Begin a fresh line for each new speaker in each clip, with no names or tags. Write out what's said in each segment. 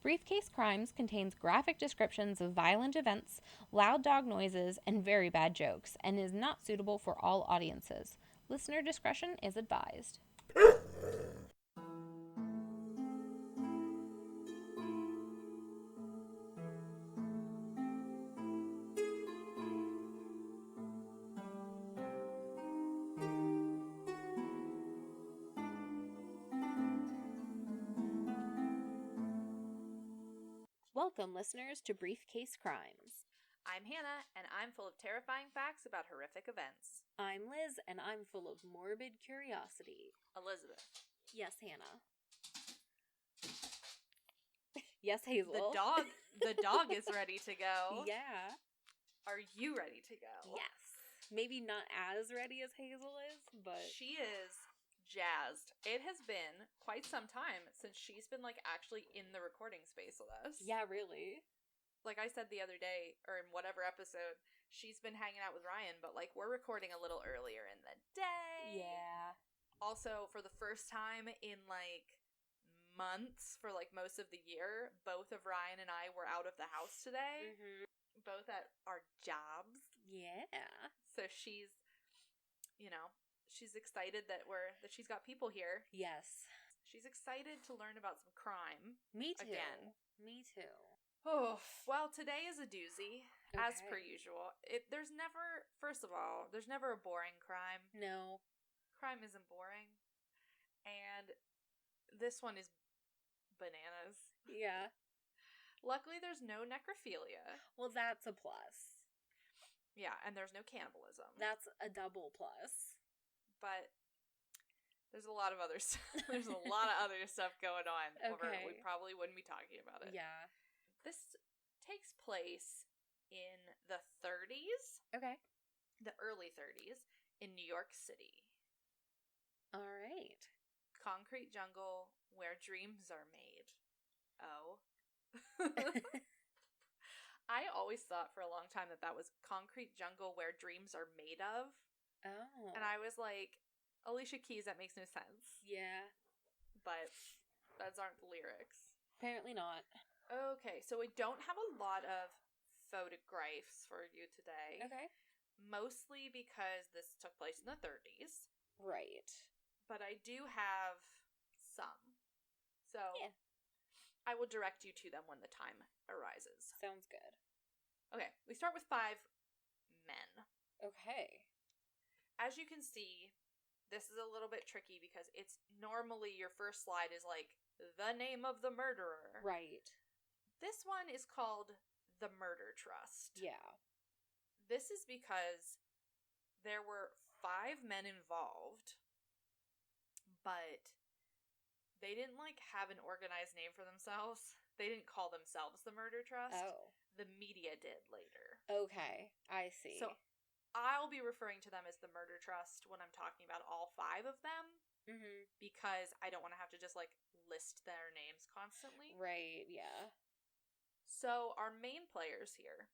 Briefcase Crimes contains graphic descriptions of violent events, loud dog noises, and very bad jokes, and is not suitable for all audiences. Listener discretion is advised. Welcome, listeners, to Briefcase Crimes.
I'm Hannah, and I'm full of terrifying facts about horrific events.
I'm Liz, and I'm full of morbid curiosity.
Elizabeth.
Yes, Hannah. Yes, Hazel.
The dog is ready to go.
Yeah.
Are you ready to go?
Yes. Maybe not as ready as Hazel is, but...
She is jazzed. It has been quite some time since she's been, actually in the recording space with us.
Yeah, really.
Like I said the other day, or in whatever episode, she's been hanging out with Ryan, but, we're recording a little earlier in the day.
Yeah.
Also, for the first time in, months, for, most of the year, both of Ryan and I were out of the house today.
Mm-hmm.
Both at our jobs.
Yeah.
So she's, she's excited that she's got people here.
Yes. She's
excited to learn about some crime.
Me too.
Again.
Me too.
Oh, well, today is a doozy, as
Okay.
per usual. First of all, there's never a boring crime.
No.
Crime isn't boring. And this one is bananas.
Yeah.
Luckily, there's no necrophilia.
Well, that's a plus.
Yeah, and there's no cannibalism.
That's a double plus.
But there's a lot of other stuff. There's a lot of other stuff going on.
Okay.
Or we probably wouldn't be talking about it.
Yeah.
This takes place in the 30s.
Okay.
The early 30s in New York City.
All right.
Concrete jungle where dreams are made. Oh. I always thought for a long time that was concrete jungle where dreams are made of.
Oh.
And I was like, Alicia Keys, that makes no sense.
Yeah.
But those aren't the lyrics.
Apparently not.
Okay, so we don't have a lot of photographs for you today.
Okay.
Mostly because this took place in the 30s.
Right.
But I do have some. So
yeah.
I will direct you to them when the time arises.
Sounds good.
Okay, we start with 5 men.
Okay.
As you can see, this is a little bit tricky because it's normally your first slide is the name of the murderer.
Right.
This one is called the Murder Trust.
Yeah.
This is because there were 5 men involved, but they didn't have an organized name for themselves. They didn't call themselves the Murder Trust.
Oh.
The media did later.
Okay, I see.
So I'll be referring to them as the Murder Trust when I'm talking about all 5 of them.
Mm-hmm.
Because I don't want to have to just list their names constantly.
Right, yeah.
So our main players here,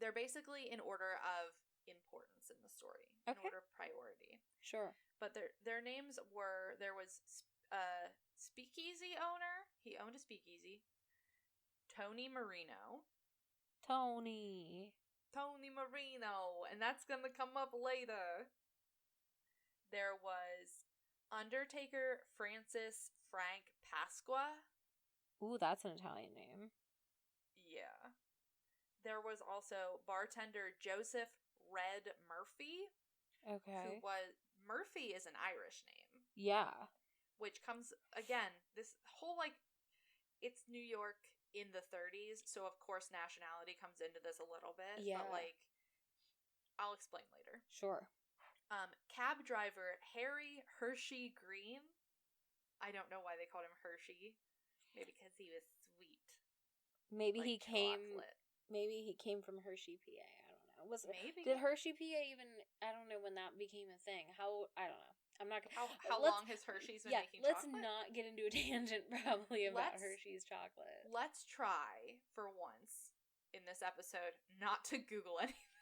they're basically in order of importance in the story.
Okay.
In order of priority.
Sure.
But their names were, there was a speakeasy owner. He owned a speakeasy. Tony Marino.
Tony
Marino. And that's going to come up later. There was Undertaker Francis Frank Pasqua.
Ooh, that's an Italian name.
Yeah. There was also bartender Joseph Red Murphy.
Okay.
Murphy is an Irish name.
Yeah.
Which comes, again, this whole, it's New York in the 30s, so of course nationality comes into this a little bit.
Yeah.
But, I'll explain later.
Sure.
Cab driver Harry Hershey Green. I don't know why they called him Hershey. Maybe because he was sweet.
Maybe he came.
Chocolate.
Maybe he came from Hershey, PA. I don't know.
Maybe.
Did Hershey, PA even? I don't know when that became a thing. I don't know. I'm not.
How long has Hershey's been making
let's
chocolate?
not get into a tangent probably about Hershey's chocolate.
Let's try for once in this episode not to Google anything.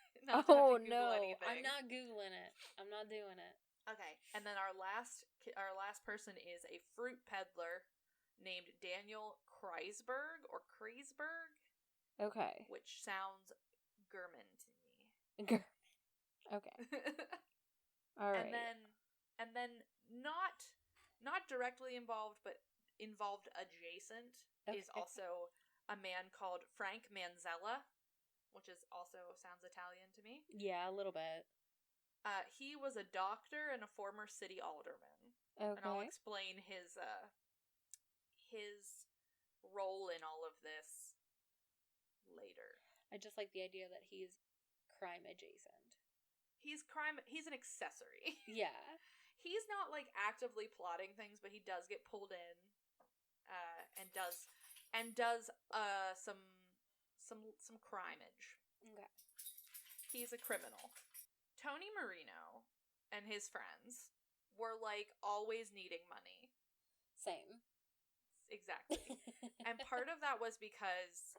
Oh no, I'm not Googling it. I'm not doing it.
Okay, and then our last person is a fruit peddler named Daniel Kreisberg or Kreisberg,
Okay.
which sounds German to me.
Okay. All right.
And then not directly involved, but involved adjacent is also a man called Frank Manzella, which is also sounds Italian to me.
Yeah, a little bit.
He was a doctor and a former city alderman.
Okay.
And I'll explain his role in all of this later.
I just like the idea that he's crime adjacent.
He's an accessory.
Yeah.
He's not like actively plotting things, but he does get pulled in, and does some crimeage.
Okay.
He's a criminal. Tony Marino and his friends were like always needing money.
Same.
Exactly. And part of that was because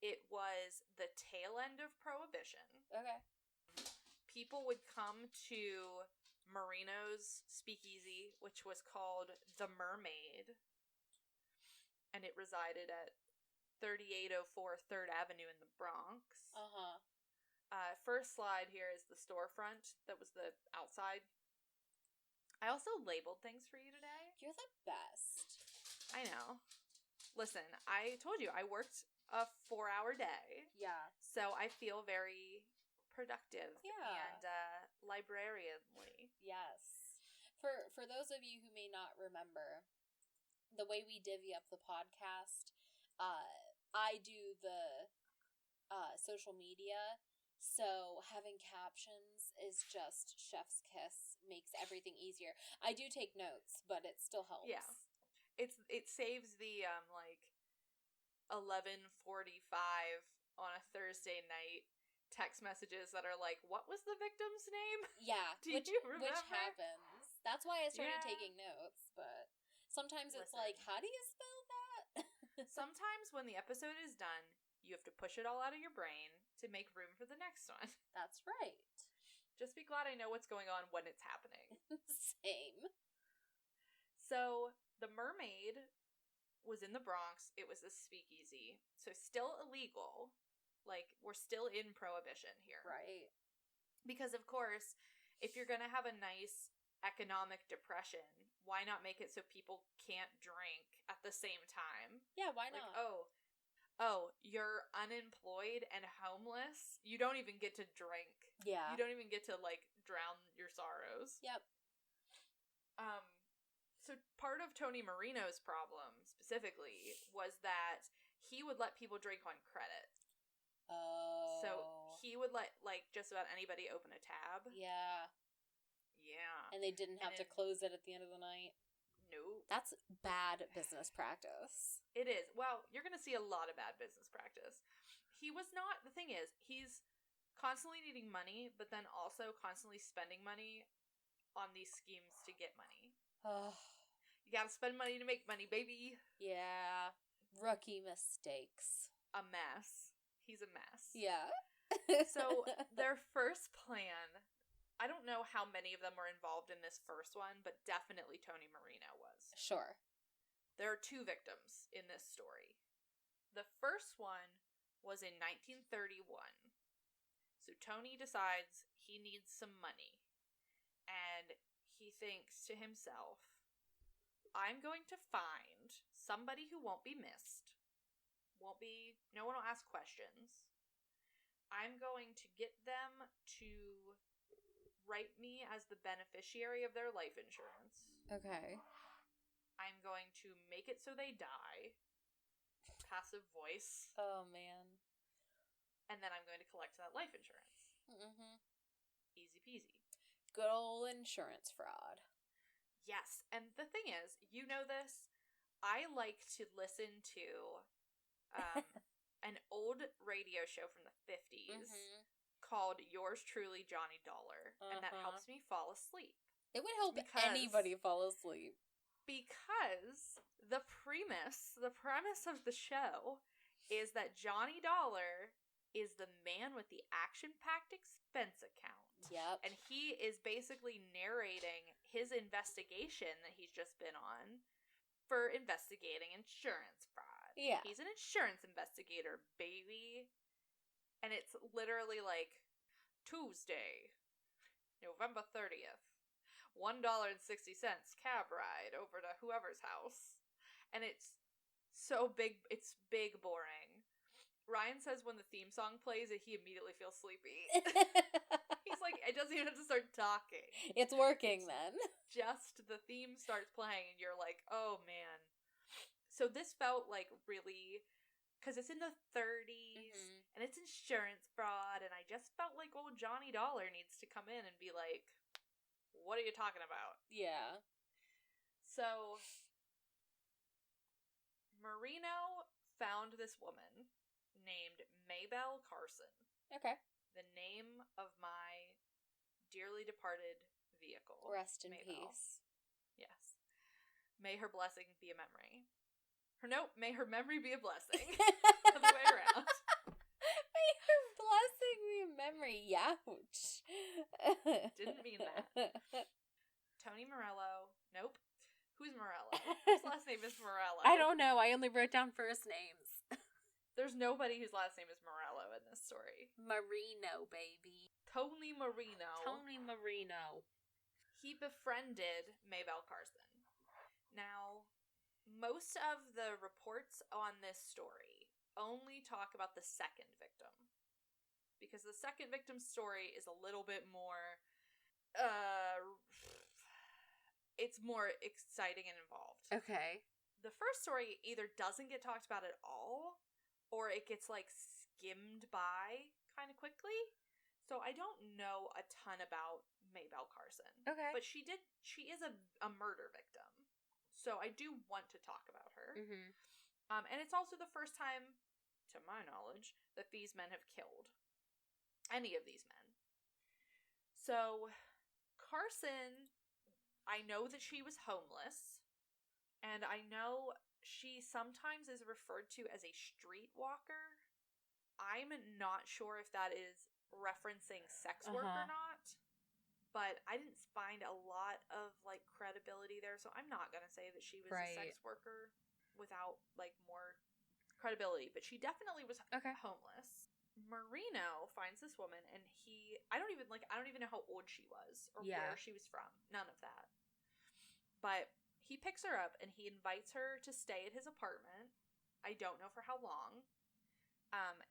it was the tail end of Prohibition.
Okay.
People would come to Marino's speakeasy, which was called The Mermaid, and it resided at 3804 3rd Avenue in the Bronx.
Uh-huh.
First slide here is the storefront. That was the outside. I also labeled things for you today.
You're the best.
I know. Listen, I told you I worked a 4-hour day.
Yeah.
So I feel very productive
and
librarianly.
Yes. For those of you who may not remember, the way we divvy up the podcast, I do the social media, so having captions is just chef's kiss, makes everything easier. I do take notes, but it still helps.
Yeah. It saves the 11:45 on a Thursday night text messages that are like, what was the victim's name?
Yeah.
Which
happens. That's why I started taking notes, but sometimes it's like, how do you spell that?
Sometimes when the episode is done, you have to push it all out of your brain to make room for the next one.
That's right.
Just be glad I know what's going on when it's happening.
Same.
So, the Mermaid was in the Bronx. It was a speakeasy. So, still illegal. Like, we're still in Prohibition here.
Right.
Because, of course, if you're going to have a nice economic depression, why not make it so people can't drink at the same time?
Yeah, why
like,
not?
Oh, you're unemployed and homeless? You don't even get to drink.
Yeah.
You don't even get to, like, drown your sorrows.
Yep.
So part of Tony Marino's problem, specifically, was that he would let people drink on credit.
Oh.
So he would let, like, just about anybody open a tab.
Yeah.
Yeah.
And they didn't have to close it at the end of the night.
Nope.
That's bad business practice.
It is. Well, you're going to see a lot of bad business practice. The thing is, he's constantly needing money, but then also constantly spending money on these schemes to get money.
Oh.
You gotta spend money to make money, baby.
Yeah. Rookie mistakes.
A mess. He's a mess.
Yeah.
So, their first plan, I don't know how many of them were involved in this first one, but definitely Tony Marino was.
Sure.
There are 2 victims in this story. The first one was in 1931. So Tony decides he needs some money. And he thinks to himself, I'm going to find somebody who won't be missed. No one will ask questions. I'm going to get them to write me as the beneficiary of their life insurance.
Okay.
I'm going to make it so they die. Passive voice.
Oh, man.
And then I'm going to collect that life insurance.
Mm-hmm.
Easy peasy.
Good old insurance fraud.
Yes, and the thing is, you know this, I like to listen to an old radio show from the 50s called Yours Truly, Johnny Dollar, and that helps me fall asleep.
It would help anybody fall asleep.
Because the premise of the show is that Johnny Dollar is the man with the action-packed expense account.
Yep.
And he is basically narrating his investigation that he's just been on for investigating insurance fraud.
Yeah.
He's an insurance investigator, baby. And it's literally like, Tuesday, November 30th, $1.60 cab ride over to whoever's house. And it's so big, it's big boring. Ryan says when the theme song plays, he immediately feels sleepy. He's like, it doesn't even have to start talking.
It's working then.
Just the theme starts playing and you're like, oh man. So this felt like really, because it's in the 30s and it's insurance fraud, and I just felt like old Johnny Dollar needs to come in and be like, what are you talking about?
Yeah.
So Marino found this woman named Maybelle Carson.
Okay.
The name of my dearly departed vehicle.
Rest in
Maybelle.
peace.
Yes. May her blessing be a memory. May her memory be a blessing. Other way around.
May her blessing be a memory. Youch.
Didn't mean that. Tony Morello. Nope. Who's Morello? Whose last name is Morello?
I don't know. I only wrote down first names.
There's nobody whose last name is Morello in this story.
Marino, baby.
Tony Marino.
Tony Marino.
He befriended Maybelle Carson. Now, most of the reports on this story only talk about the second victim. Because the second victim's story is a little bit more, it's more exciting and involved.
Okay.
The first story either doesn't get talked about at all, or it gets, like, skimmed by kind of quickly. So I don't know a ton about Maybelle Carson.
Okay.
But she is a murder victim. So I do want to talk about her.
Mm-hmm.
And it's also the first time, to my knowledge, that these men have killed any of these men. So Carson, I know that she was homeless, and I know she sometimes is referred to as a streetwalker. I'm not sure if that is referencing sex work or not. But I didn't find a lot of, like, credibility there, so I'm not going to say that she was a sex worker without, like, more credibility. But she definitely was homeless. Marino finds this woman, and I don't even know how old she was or where she was from. None of that. But he picks her up, and he invites her to stay at his apartment. I don't know for how long.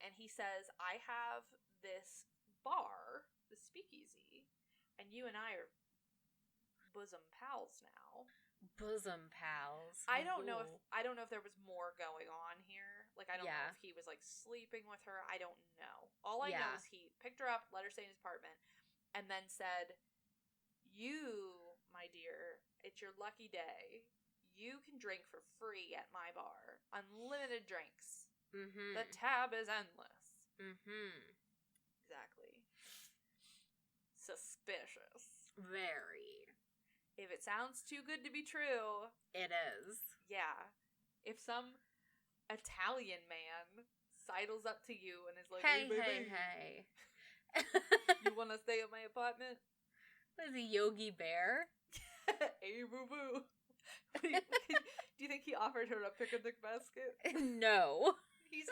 And he says, I have this bar, the speakeasy, and you and I are bosom pals now.
Bosom pals.
I don't know if there was more going on here. Like, I don't know if he was, like, sleeping with her. I don't know. All I know is he picked her up, let her stay in his apartment, and then said, you, my dear, it's your lucky day. You can drink for free at my bar. Unlimited drinks.
Mm-hmm.
The tab is endless.
Mm-hmm.
Exactly. Suspicious.
Very.
If it sounds too good to be true,
it is.
Yeah. If some Italian man sidles up to you and is like,
hey,
baby,
hey.
You want to stay at my apartment?
What is he, Yogi Bear?
Hey, boo-boo. Do you think he offered her a picnic basket?
No.
He's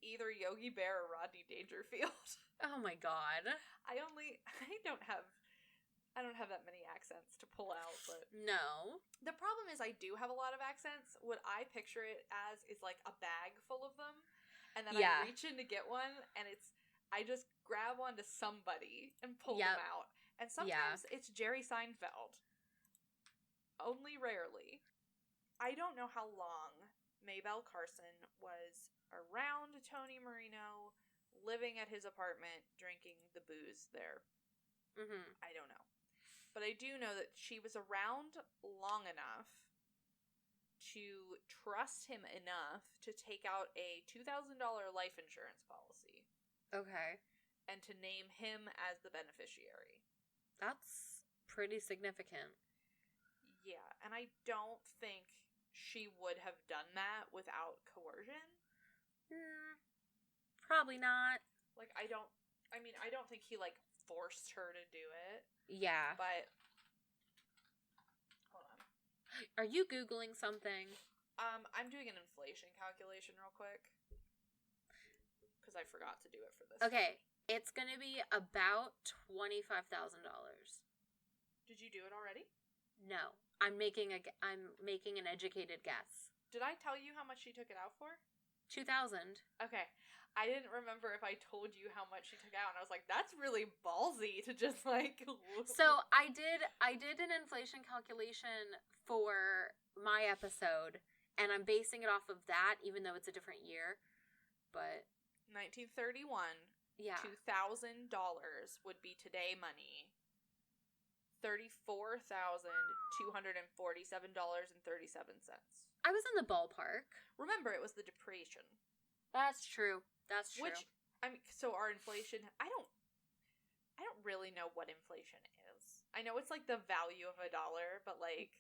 either Yogi Bear or Rodney Dangerfield.
Oh my god.
I don't have that many accents to pull out, but
no.
The problem is I do have a lot of accents. What I picture it as is like a bag full of them, and then I reach in to get one, and I just grab onto somebody and pull them out. And sometimes it's Jerry Seinfeld. Only rarely. I don't know how long Maybelle Carson was around Tony Marino, living at his apartment, drinking the booze there.
Mm-hmm.
I don't know. But I do know that she was around long enough to trust him enough to take out a $2,000 life insurance policy.
Okay.
And to name him as the beneficiary.
That's pretty significant.
Yeah, and I don't think she would have done that without coercion.
Probably not.
Like, I don't think he, like, forced her to do it.
Yeah.
But, hold on.
Are you Googling something?
I'm doing an inflation calculation real quick. Because I forgot to do it for this.
Okay, it's going to be about $25,000.
Did you do it already?
No, I'm making an educated guess.
Did I tell you how much she took it out for?
2,000.
Okay. I didn't remember if I told you how much she took out, and I was like, that's really ballsy to just, like...
So, I did an inflation calculation for my episode, and I'm basing it off of that, even though it's a different year, but...
1931,
yeah.
$2,000 would be today money. $34,247.37.
I was in the ballpark.
Remember, it was the depression.
That's true.
Which, I mean, so our inflation, I don't really know what inflation is. I know it's like the value of $1, but like...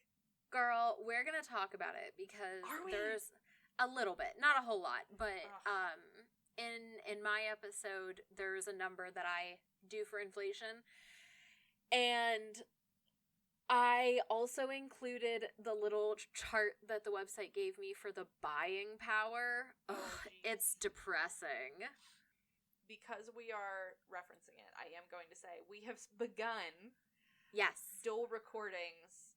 Girl, we're gonna talk about it because there's a little bit, not a whole lot, but in my episode, there's a number that I do for inflation, and I also included the little chart that the website gave me for the buying power. It's depressing.
Because we are referencing it, I am going to say we have begun dual recordings.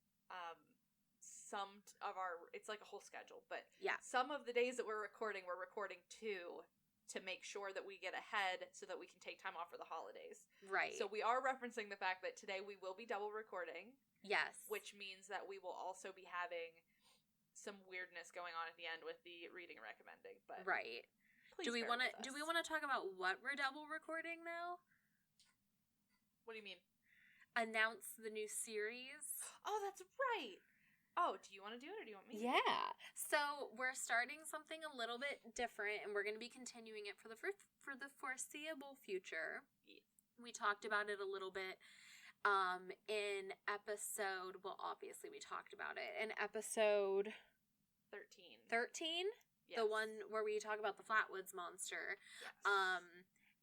Some of our, it's like a whole schedule, but some of the days that we're recording 2 to make sure that we get ahead so that we can take time off for the holidays.
Right.
So we are referencing the fact that today we will be double recording.
Yes.
Which means that we will also be having some weirdness going on at the end with the reading and recommending. But
right. Do we want to talk about what we're double recording now?
What do you mean?
Announce the new series.
Oh, that's right. Oh, do you want to do it or do you want me to?
Yeah. So we're starting something a little bit different, and we're going to be continuing it for the foreseeable future.
Yeah.
We talked about it a little bit in episode, well, obviously we talked about it in episode
13.
13?
Yes.
The one where we talk about the Flatwoods monster.
Yes.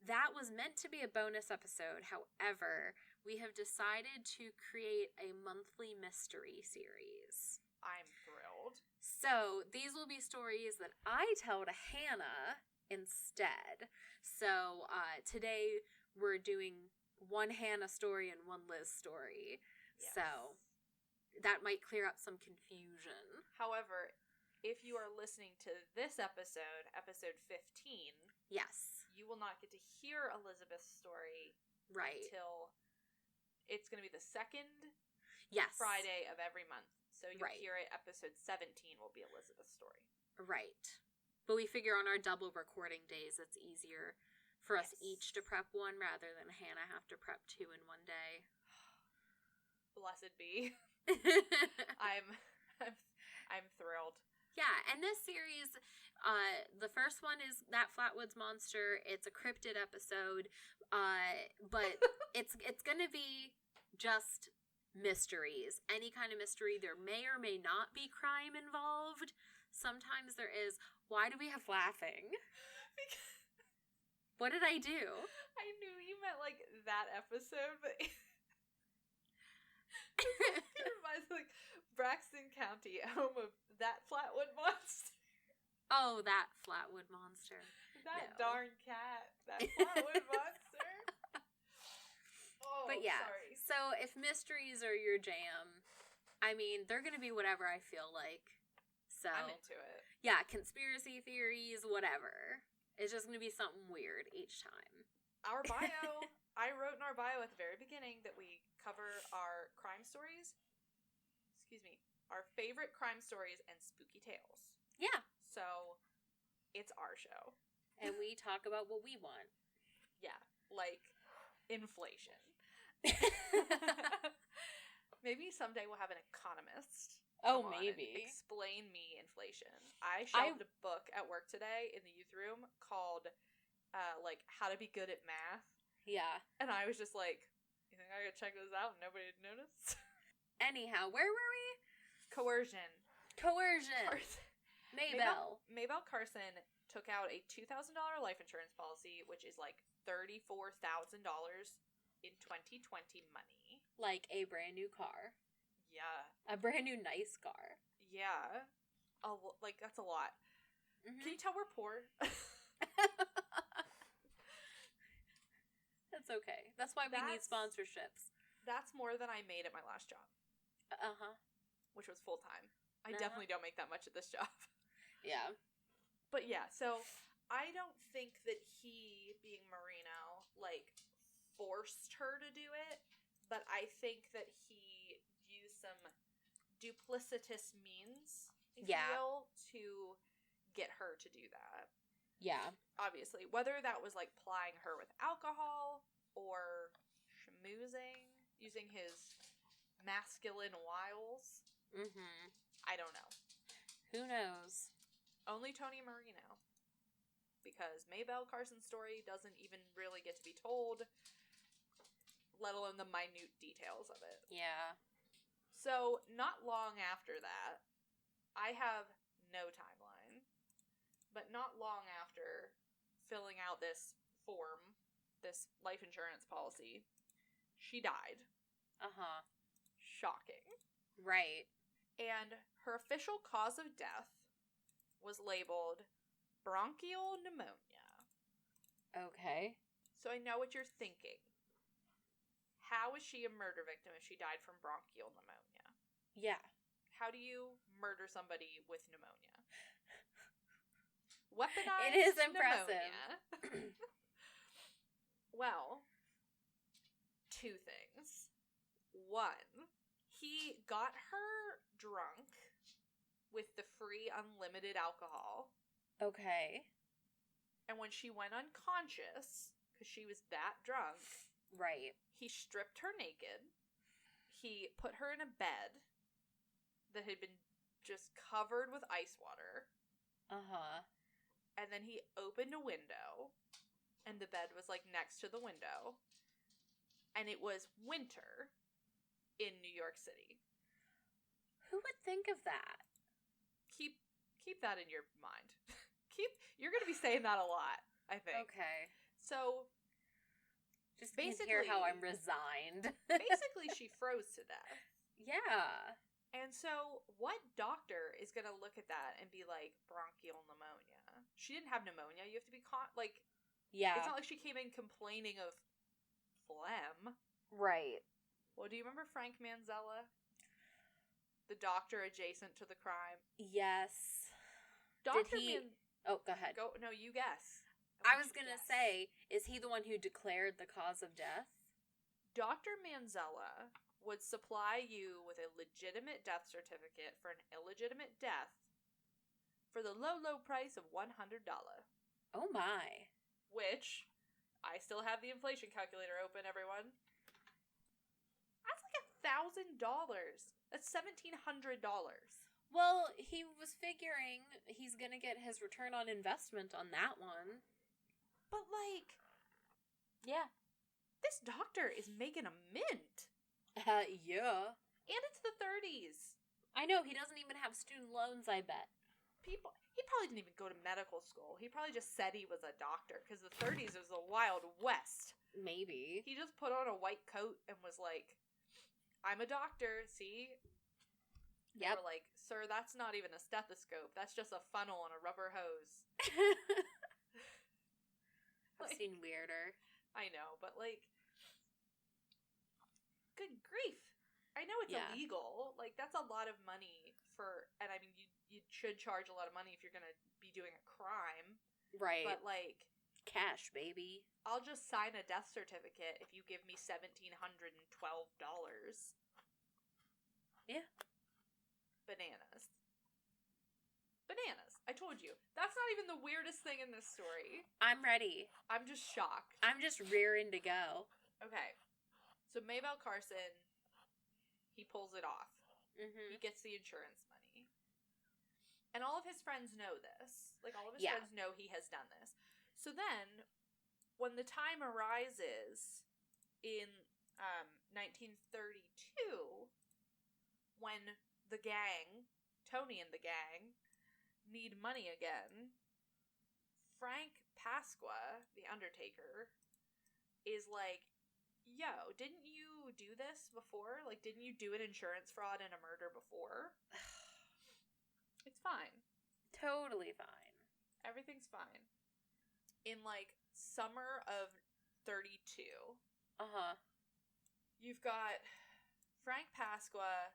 That was meant to be a bonus episode. However, we have decided to create a monthly mystery series.
I'm thrilled.
So, these will be stories that I tell to Hannah instead. So, today we're doing one Hannah story and one Liz story. Yes. So, that might clear up some confusion.
However, if you are listening to this episode 15...
Yes.
You will not get to hear Elizabeth's story until it's going to be the second Friday of every month. So you'll hear it, episode 17 will be Elizabeth's story.
Right. But we figure on our double recording days, it's easier for us each to prep one rather than Hannah have to prep 2 in one day.
Blessed be. I'm thrilled.
Yeah, and this series, the first one is that Flatwoods monster. It's a cryptid episode, but it's going to be just mysteries. Any kind of mystery. There may or may not be crime involved. Sometimes there is. Why do we have laughing? What did I do?
I knew you meant like that episode, but it reminds me like Braxton County, home of that Flatwood monster.
Oh, that Flatwood monster.
That darn cat. That Flatwood monster. Oh,
but yeah,
sorry.
So if mysteries are your jam, I mean, they're going to be whatever I feel like. So
I'm into it.
Yeah, conspiracy theories, whatever. It's just going to be something weird each time.
Our bio, I wrote in our bio at the very beginning that we cover our crime stories. Excuse me. Our favorite crime stories and spooky tales.
Yeah.
So, it's our show.
And we talk about what we want.
Yeah. Like, inflation. Maybe someday we'll have an economist.
Oh, maybe.
Explain me inflation. I shelved a book at work today in the youth room called, like, How to Be Good at Math. Yeah. And I was just like, you think I could check this out and nobody would notice?
Anyhow, where were we?
Coercion. Maybelle Carson took out a $2,000 life insurance policy, which is like $34,000 in 2020 money.
Like a brand new car.
Yeah.
A brand new nice car.
Yeah. Like, that's a lot.
Mm-hmm.
Can you tell we're poor?
That's okay. That's why we need sponsorships.
That's more than I made at my last job.
Uh-huh.
Which was full-time. I definitely don't make that much at this job.
Yeah.
But yeah, so I don't think that he, being Marino, like, forced her to do it, but I think that he used some duplicitous means, if you will, to get her to do that.
Yeah.
Obviously. Whether that was, like, plying her with alcohol or schmoozing, using his masculine wiles.
Mm-hmm.
I don't know.
Who knows?
Only Tony Marino. Because Maybelle Carson's story doesn't even really get to be told, let alone the minute details of it.
Yeah.
So, not long after that, I have no timeline, but not long after filling out this form, this life insurance policy, she died.
Uh-huh.
Shocking.
Right.
And her official cause of death was labeled bronchial pneumonia.
Okay.
So I know what you're thinking. How is she a murder victim if she died from bronchial pneumonia?
Yeah.
How do you murder somebody with pneumonia? Weaponized
It is impressive.
Well, two things. One, he got her drunk with the free unlimited alcohol.
Okay.
And when she went unconscious, because she was that drunk,
right,
he stripped her naked. He put her in a bed that had been just covered with ice water.
Uh-huh.
And then he opened a window, and the bed was, like, next to the window. And it was winter in New York City.
Who would think of that?
Keep that in your mind. You're going to be saying that a lot, I think.
Okay.
So,
just basically, hear how I'm resigned.
Basically, she froze to death.
Yeah.
And so, what doctor is going to look at that and be like, bronchial pneumonia? She didn't have pneumonia. You have to be
yeah.
It's not like she came in complaining of phlegm.
Right.
Well, do you remember Frank Manzella? The doctor adjacent to the crime?
Yes.
Dr.
Oh, go ahead.
No, you guess.
I was going to say, is he the one who declared the cause of death?
Dr. Manzella would supply you with a legitimate death certificate for an illegitimate death for the low, low price of $100.
Oh my.
Which, I still have the inflation calculator open, everyone. That's like $1,000. That's $1,700.
Well, he was figuring he's gonna get his return on investment on that one.
But, like...
Yeah.
This doctor is making a mint.
Yeah.
And it's the 30s.
I know, he doesn't even have student loans, I bet.
He probably didn't even go to medical school. He probably just said he was a doctor, because the 30s was the Wild West.
Maybe.
He just put on a white coat and was like, I'm a doctor, see? Yep. They were like, sir, that's not even a stethoscope. That's just a funnel and a rubber hose.
I've seen weirder.
I know, but like, good grief. I know it's illegal. Like, that's a lot of money for, and I mean, you should charge a lot of money if you're going to be doing a crime.
Right.
But like,
cash, baby.
I'll just sign a death certificate if you give me $1,712.
Yeah.
Bananas. I told you. That's not even the weirdest thing in this story.
I'm ready.
I'm just shocked.
I'm just rearing to go.
Okay. So Maybelle Carson, he pulls it off. Mm-hmm. He gets the insurance money. And all of his friends know this. Like, all of his friends know he has done this. So then, when the time arises in 1932, when the gang, Tony and the gang, need money again, Frank Pasqua, the Undertaker, is like, yo, didn't you do this before? Like, didn't you do an insurance fraud and a murder before? It's fine.
Totally fine.
Everything's fine. In, like, summer of 32, you've got Frank Pasqua,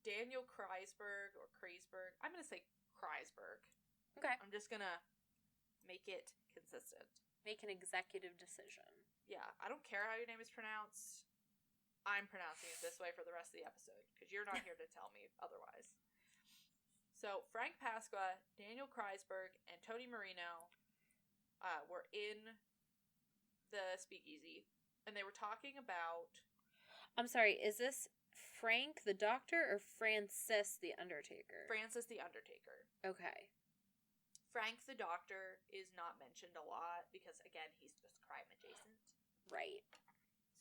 Daniel Kreisberg, or Kreisberg. I'm going to say Kreisberg.
Okay.
I'm just going to make it consistent.
Make an executive decision.
Yeah, I don't care how your name is pronounced. I'm pronouncing it this way for the rest of the episode, because you're not here to tell me otherwise. So, Frank Pasqua, Daniel Kreisberg, and Tony Marino were in the speakeasy, and they were talking about...
I'm sorry, is this Frank the doctor or Francis the Undertaker?
Francis the Undertaker.
Okay.
Frank the doctor is not mentioned a lot, because, again, he's just crime adjacent.
Right.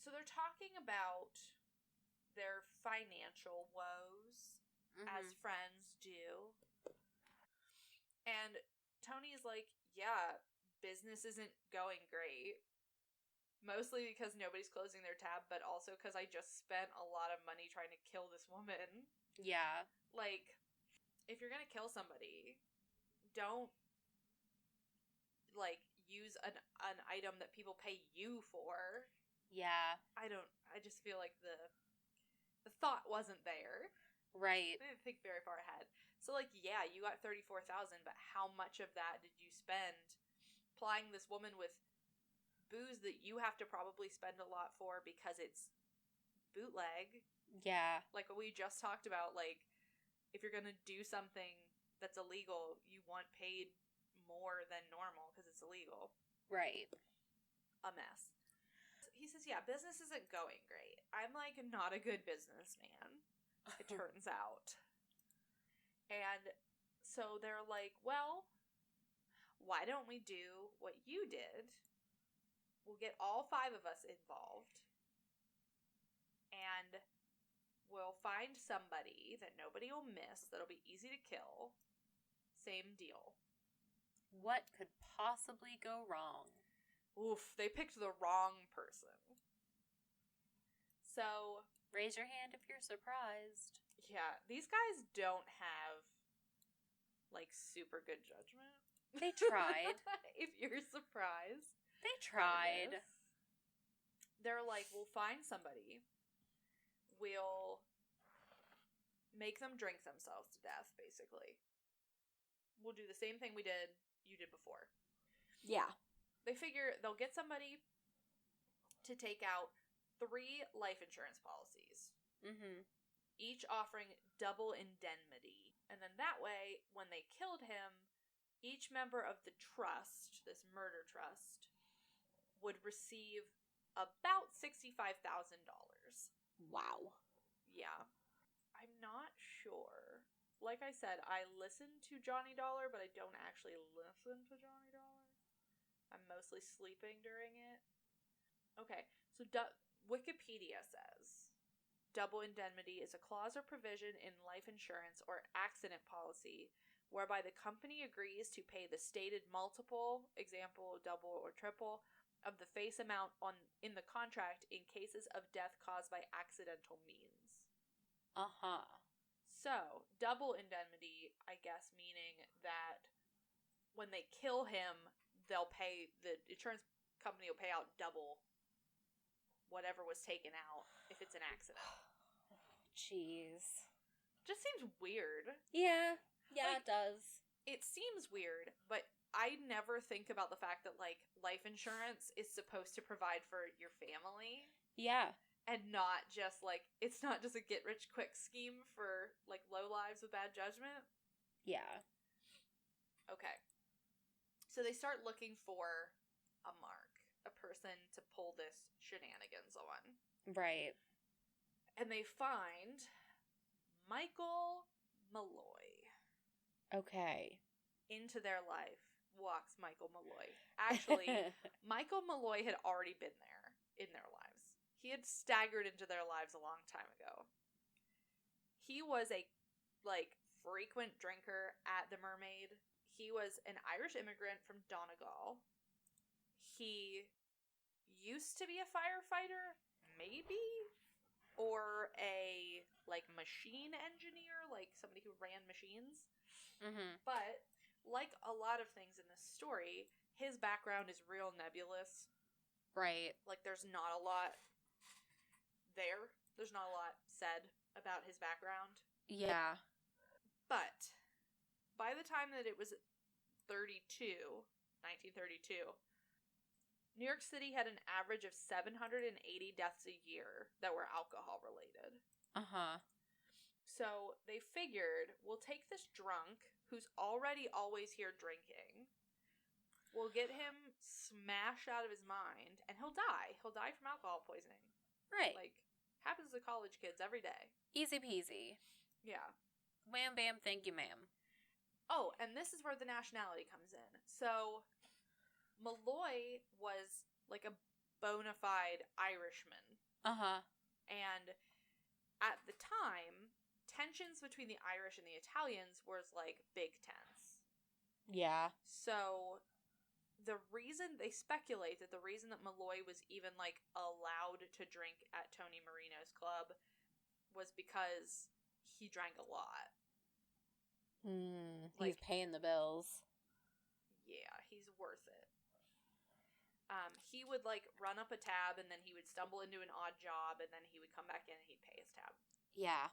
So they're talking about their financial woes, as friends do. And Tony's like, yeah, business isn't going great. Mostly because nobody's closing their tab, but also because I just spent a lot of money trying to kill this woman.
Yeah.
Like, if you're gonna kill somebody, don't, like, use an item that people pay you for.
Yeah.
I just feel like the thought wasn't there.
Right.
I didn't think very far ahead. So, like, yeah, you got $34,000, but how much of that did you spend plying this woman with booze that you have to probably spend a lot for because it's bootleg?
Yeah.
Like what we just talked about, like, if you're gonna do something that's illegal, you want paid more than normal because it's illegal.
Right.
A mess. He says, yeah, business isn't going great. I'm, like, not a good businessman, it turns out. And so they're like, well, why don't we do what you did? We'll get all 5 of us involved. And we'll find somebody that nobody will miss that'll be easy to kill. Same deal.
What could possibly go wrong?
Oof, they picked the wrong person. So...
raise your hand if you're surprised.
Yeah, these guys don't have, like, super good judgment.
They tried.
If you're surprised.
They tried.
They're like, we'll find somebody. We'll make them drink themselves to death, basically. We'll do the same thing you did before.
Yeah.
They figure they'll get somebody to take out 3 life insurance policies. Each offering double indemnity. And then that way, when they killed him, each member of the trust, this murder trust, would receive about $65,000.
Wow.
Yeah. I'm not sure. Like I said, I listen to Johnny Dollar, but I don't actually listen to Johnny Dollar. I'm mostly sleeping during it. Okay, so Wikipedia says, double indemnity is a clause or provision in life insurance or accident policy whereby the company agrees to pay the stated multiple, example, double or triple, of the face amount in the contract in cases of death caused by accidental means. So, double indemnity, I guess, meaning that when they kill him, the insurance company will pay out double whatever was taken out if it's an accident.
Jeez.
Just seems weird.
Yeah. Yeah,
Like,
it does.
It seems weird, but I never think about the fact that, like, life insurance is supposed to provide for your family.
Yeah.
And not just, like, it's not just a get-rich-quick scheme for, like, low lives with bad judgment.
Yeah.
Okay. So they start looking for a mark, a person to pull this shenanigans on.
Right.
And they find Michael Malloy.
Okay.
Into their life walks Michael Malloy. Actually, Michael Malloy had already been there in their lives. He had staggered into their lives a long time ago. He was a, like, frequent drinker at the Mermaid. He was an Irish immigrant from Donegal. He used to be a firefighter, maybe, or a, like, machine engineer, like somebody who ran machines.
Mm-hmm.
But, like a lot of things in this story, his background is real nebulous.
Right.
Like, there's not a lot there. There's not a lot said about his background.
Yeah.
But, by the time that it was 1932, New York City had an average of 780 deaths a year that were alcohol related.
Uh-huh.
So they figured, we'll take this drunk who's already always here drinking. We'll get him smashed out of his mind, and he'll die. He'll die from alcohol poisoning.
Right.
Like, happens to college kids every day.
Easy peasy.
Yeah.
Wham bam, thank you, ma'am.
Oh, and this is where the nationality comes in. So, Malloy was like a bona fide Irishman.
Uh-huh.
And at the time, tensions between the Irish and the Italians was like big tense.
Yeah.
So the reason, they speculate that the reason that Malloy was even like allowed to drink at Tony Marino's club was because he drank a lot.
He's paying the bills.
Yeah, he's worth it. He would like run up a tab, and then he would stumble into an odd job, and then he would come back in and he'd pay his tab.
Yeah.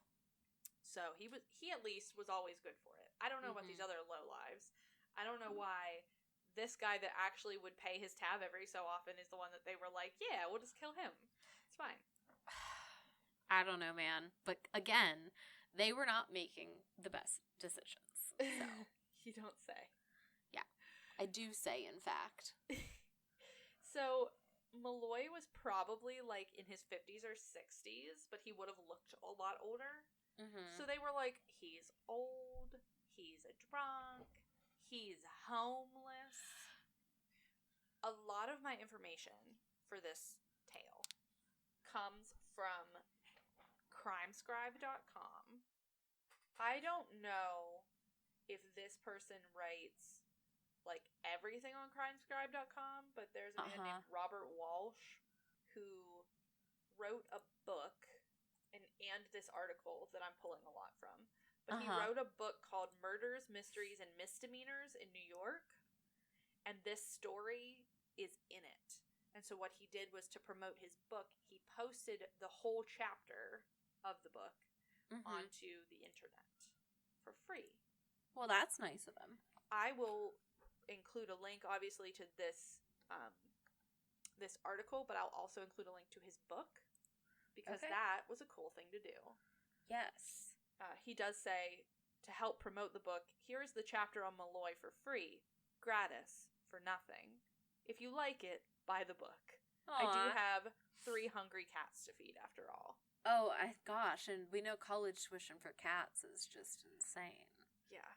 So he at least was always good for it. I don't know about these other lowlives. I don't know why this guy that actually would pay his tab every so often is the one that they were like, yeah, we'll just kill him. It's fine.
I don't know, man. But again, they were not making the best decisions. So.
You don't say.
Yeah. I do say, in fact.
So, Malloy was probably, like, in his 50s or 60s, but he would have looked a lot older.
Mm-hmm.
So they were like, he's old, he's a drunk, he's homeless. A lot of my information for this tale comes from crimescribe.com. I don't know if this person writes like everything on crimescribe.com, but there's a man named Robert Walsh who wrote a book and this article that I'm pulling a lot from. But he wrote a book called Murders, Mysteries, and Misdemeanors in New York, and this story is in it. And so what he did was, to promote his book, he posted the whole chapter of the book onto the internet for free.
Well, that's nice of him.
I will include a link, obviously, to this this article, but I'll also include a link to his book, because that was a cool thing to do.
Yes.
He does say, to help promote the book, here is the chapter on Malloy for free, gratis, for nothing. If you like it, buy the book. Aww. I do have 3 hungry cats to feed, after all.
Oh, gosh, and we know college tuition for cats is just insane.
Yeah.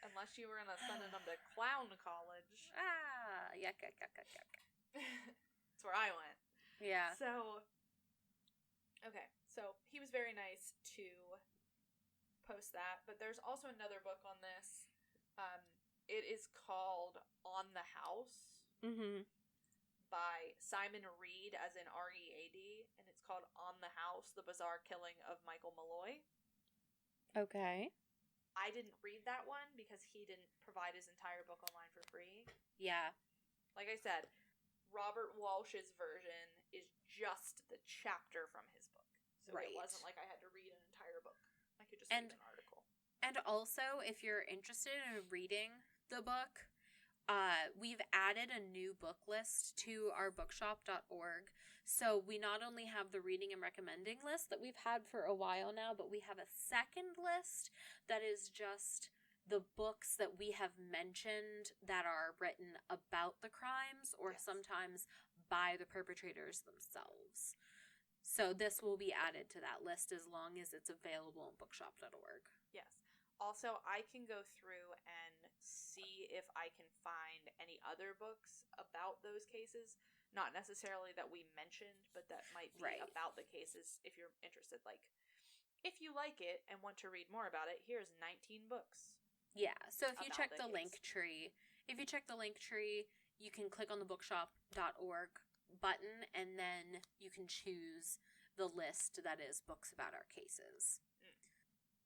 Unless you were going to send them to clown college.
Yuck, yuck, yuck, yuck, yuck.
That's where I went.
Yeah.
So, okay. So, he was very nice to post that. But there's also another book on this. It is called On the House. By Simon Reed, as in R-E-A-D. And it's called On the House, The Bizarre Killing of Michael Malloy.
Okay.
I didn't read that one because he didn't provide his entire book online for free.
Yeah.
Like I said, Robert Walsh's version is just the chapter from his book. So It wasn't like I had to read an entire book. I could just read an article. And
also, if you're interested in reading the book, we've added a new book list to our bookshop.org. So we not only have the reading and recommending list that we've had for a while now, but we have a second list that is just the books that we have mentioned that are written about the crimes or sometimes by the perpetrators themselves. So this will be added to that list as long as it's available on bookshop.org.
Yes. Also, I can go through and see if I can find any other books about those cases. Not necessarily that we mentioned, but that might be about the cases if you're interested. Like, if you like it and want to read more about it, here's 19 books.
Yeah, so if you check the link tree, you can click on the bookshop.org button, and then you can choose the list that is books about our cases.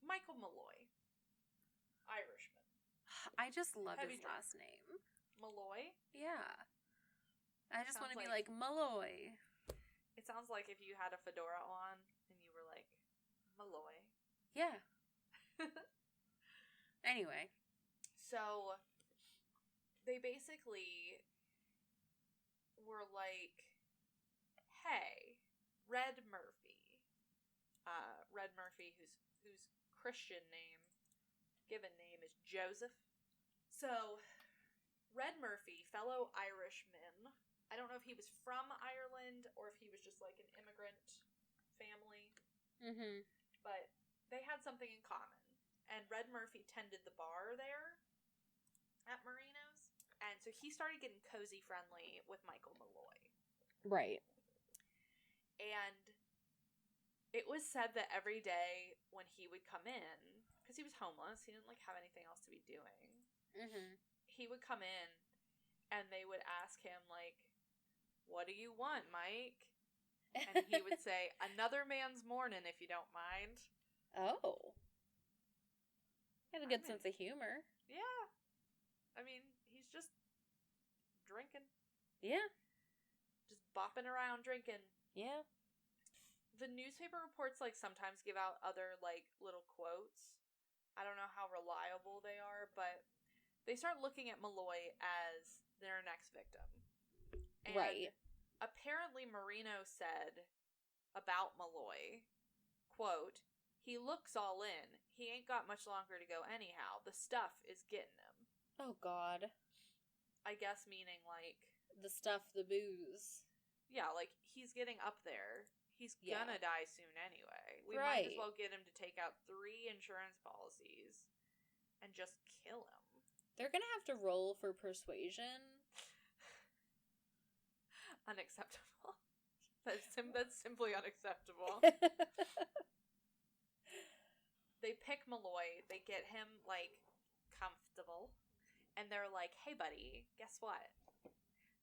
Michael Malloy. Irishman.
I just love
Heavy
his
drink.
last name.
Malloy?
Yeah. I just want to be
like-
like Malloy.
It sounds like if you had a fedora on and you were like, Malloy.
Yeah. Anyway.
So, they basically were like, hey, Red Murphy. Red Murphy, whose Christian name, given name is Joseph. So, Red Murphy, fellow Irishman. I don't know if he was from Ireland or if he was just like an immigrant family.
Mm-hmm.
But they had something in common. And Red Murphy tended the bar there at Marino's. And so he started getting cozy friendly with Michael Malloy.
Right.
And it was said that every day when he would come in, because he was homeless, he didn't like have anything else to be doing.
Mm-hmm.
He would come in and they would ask him like, what do you want, Mike? And he would say, another man's morning, if you don't mind.
Oh. He had a good sense of humor.
Yeah. I mean, he's just drinking.
Yeah.
Just bopping around drinking.
Yeah.
The newspaper reports, like, sometimes give out other, like, little quotes. I don't know how reliable they are, but they start looking at Malloy as their next victim. And
right.
Apparently Marino said about Malloy, quote, he looks all in. He ain't got much longer to go anyhow. The stuff is getting him.
Oh, God.
I guess meaning, like...
the stuff, the booze.
Yeah, like, he's getting up there. He's gonna die soon anyway. We might as well get him to take out 3 insurance policies and just kill him.
They're gonna have to roll for persuasion.
Unacceptable. That's simply unacceptable. They pick Malloy, they get him, like, comfortable, and they're like, hey, buddy, guess what?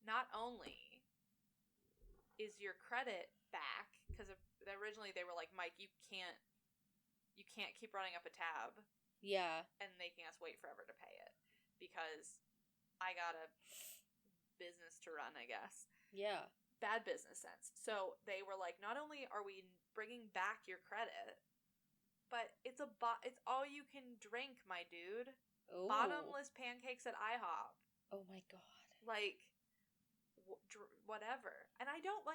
Not only is your credit back, because originally they were like, Mike, you can't keep running up a tab.
Yeah.
And making us wait forever to pay it, because I got a business to run, I guess.
Yeah.
Bad business sense. So they were like, not only are we bringing back your credit, but it's all you can drink, my dude.
Oh.
Bottomless pancakes at IHOP.
Oh my God.
Like, whatever. And I don't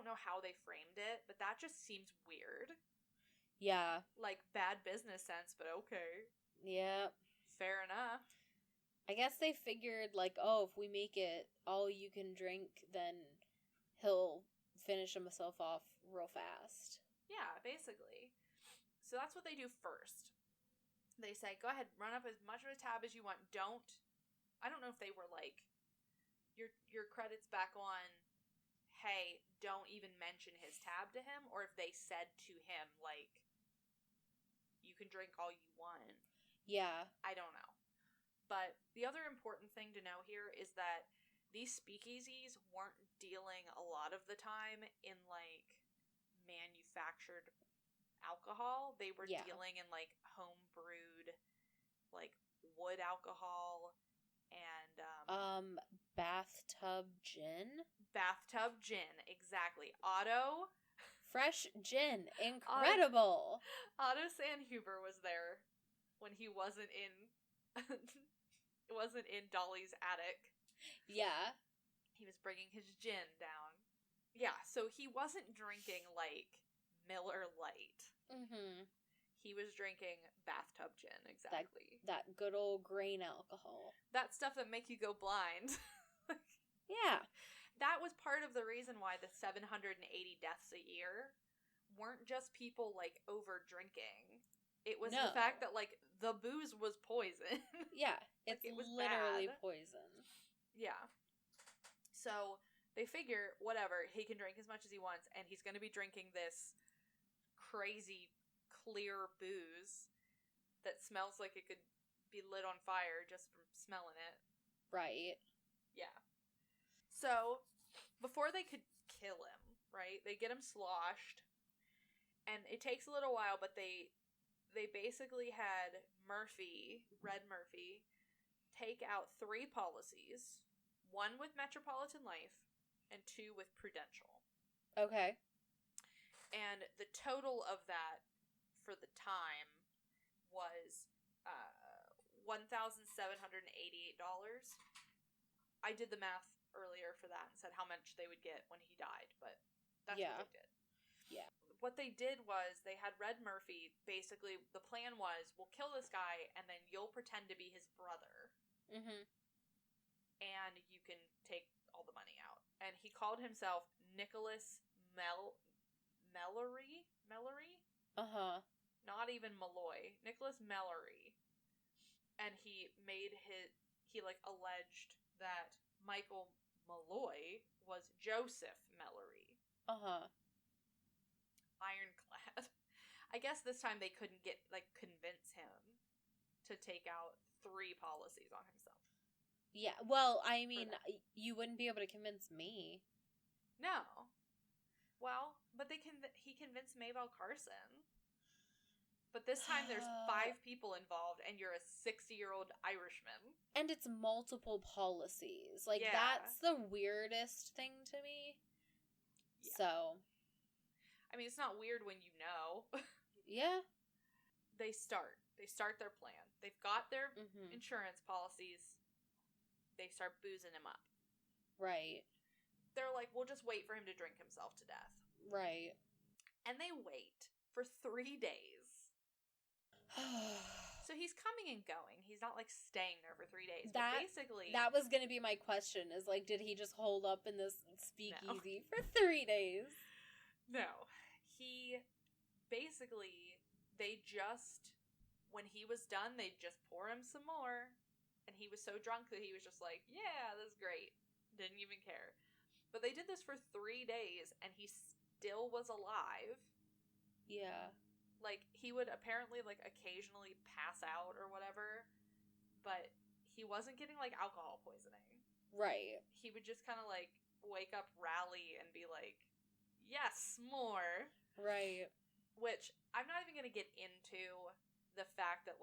know how they framed it, but that just seems weird.
Yeah.
Like, bad business sense, but okay.
Yeah.
Fair enough.
I guess they figured, like, oh, if we make it all you can drink, then he'll finish himself off real fast. Yeah,
basically. So that's what they do first. They say, go ahead, run up as much of a tab as you want. I don't know if they were like, your credit's back on, hey, don't even mention his tab to him, or if they said to him, like, you can drink all you want.
Yeah.
I don't know. But the other important thing to know here is that these speakeasies weren't dealing a lot of the time in, like, manufactured alcohol. They were dealing in, like, home-brewed, like, wood alcohol and,
bathtub gin?
Bathtub gin, exactly. Otto.
Fresh gin. Incredible.
Otto Sandhuber was there when he wasn't in... It wasn't in Dolly's attic.
Yeah.
He was bringing his gin down. Yeah, so he wasn't drinking, like, Miller Lite.
Mm-hmm.
He was drinking bathtub gin, exactly.
That good old grain alcohol.
That stuff that make you go blind.
Yeah.
That was part of the reason why the 780 deaths a year weren't just people, like, over drinking. It was the fact that, like, the booze was poison.
Yeah, it's
like, it was
literally
bad.
poison.
Yeah. So they figure, whatever, he can drink as much as he wants, and he's going to be drinking this crazy, clear booze that smells like it could be lit on fire just from smelling it.
Right.
Yeah. So, before they could kill him, right, they get him sloshed, and it takes a little while, but they basically had Red Murphy, take out 3 policies, 1 with Metropolitan Life, and 2 with Prudential.
Okay.
And the total of that for the time was $1,788. I did the math earlier for that and said how much they would get when he died, but that's what they did.
Yeah.
What they did was they had Red Murphy, basically the plan was, we'll kill this guy and then you'll pretend to be his brother.
Mm-hmm.
And you can take all the money out. And he called himself Nicholas Malloy?
Uh-huh.
Not even Malloy. Nicholas Malloy. And he alleged that Michael Malloy was Joseph Malloy.
Uh-huh.
Ironclad. I guess this time they couldn't convince him to take out 3 policies on himself.
Yeah, well, I mean, you wouldn't be able to convince me.
No. Well, but he convinced Maybelle Carson. But this time there's 5 people involved and you're a 60-year-old Irishman. And
it's multiple policies. Like, that's the weirdest thing to me. Yeah. So.
I mean, it's not weird when you know.
Yeah.
They start their plan. They've got their insurance policies. They start boozing him up. Right. They're like, we'll just wait for him to drink himself to death.
Right.
And they wait for 3 days. So he's coming and going. He's not, staying there for 3 days. But basically...
That was going to be my question, is, did he just hold up in this speakeasy for 3 days?
No. He... Basically, when he was done, they just pour him some more. And he was so drunk that he was just like, yeah, this is great. Didn't even care. But they did this for 3 days, and he still was alive.
Yeah.
He would apparently, occasionally pass out or whatever, but he wasn't getting, alcohol poisoning.
Right.
He would just kind of, wake up, rally, and be like, yes, more.
Right.
Which, I'm not even going to get into the fact that,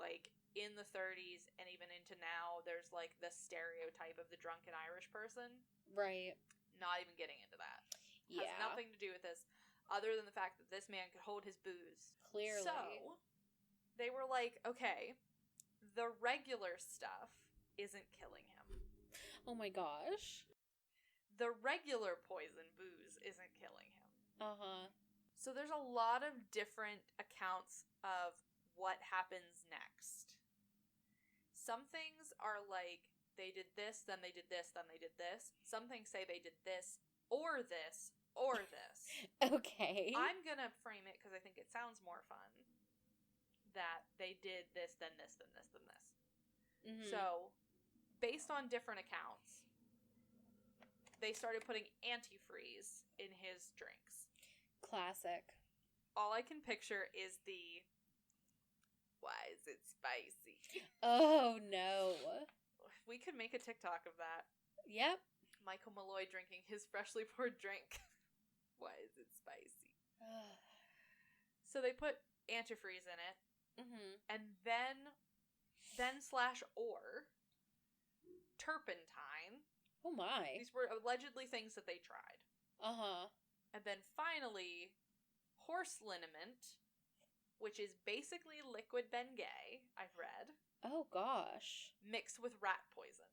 in the 30s and even into now, there's, the stereotype of the drunken Irish person.
Right.
Not even getting into that.
Yeah.
Has nothing to do with this, other than the fact that this man could hold his booze.
Clearly.
So, they were like, okay, the regular stuff isn't killing him.
Oh my gosh.
The regular poison booze isn't killing him.
Uh-huh.
So there's a lot of different accounts of what happens next. Some things are they did this, then they did this, then they did this. Some things say they did this, or this, or this.
Okay.
I'm gonna frame it because I think it sounds more fun. That they did this, then this, then this, then this. Mm-hmm. So, based on different accounts, they started putting antifreeze in his drinks.
Classic.
All I can picture is why is it spicy?
Oh, no.
We could make a TikTok of that.
Yep.
Michael Malloy drinking his freshly poured drink. Why is it spicy? So they put antifreeze in it.
Mm-hmm.
And then/or turpentine.
Oh my.
These were allegedly things that they tried.
Uh-huh.
And then finally, horse liniment, which is basically liquid Bengay, I've read.
Oh gosh.
Mixed with rat poison.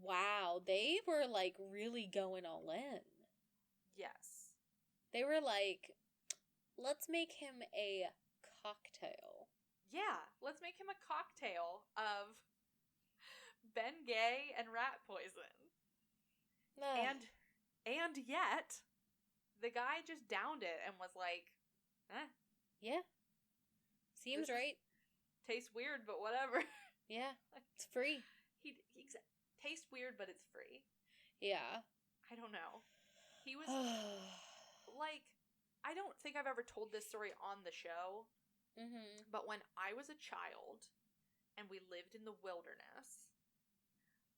Wow, they were really going all in.
Yes.
They were let's make him a cocktail.
Yeah, let's make him a cocktail of Bengay and rat poison. And yet, the guy just downed it and was like, eh.
Yeah. Seems right.
Tastes weird, but whatever.
Yeah, it's free.
He tastes weird, but it's free.
Yeah.
I don't know. He was I don't think I've ever told this story on the show.
Mm-hmm.
But when I was a child and we lived in the wilderness,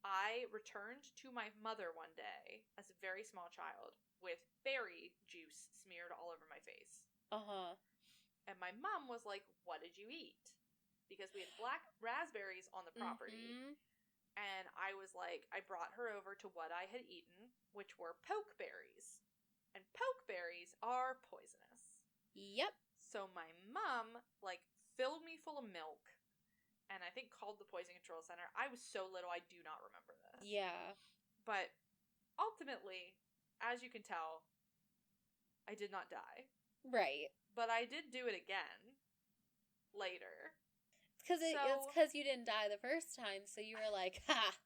I I returned to my mother one day as a very small child with berry juice smeared all over my face.
Uh-huh.
And my mom was like, what did you eat? Because we had black raspberries on the property.
Mm-hmm.
And I was like, I brought her over to what I had eaten, which were pokeberries. And pokeberries are poisonous.
Yep.
So my mom, like, filled me full of milk and I think called the Poison Control Center. I was so little, I do not remember this.
Yeah.
But ultimately, as you can tell, I did not die.
Right.
But I did do it again later.
It's because you didn't die the first time, so you were like, ha!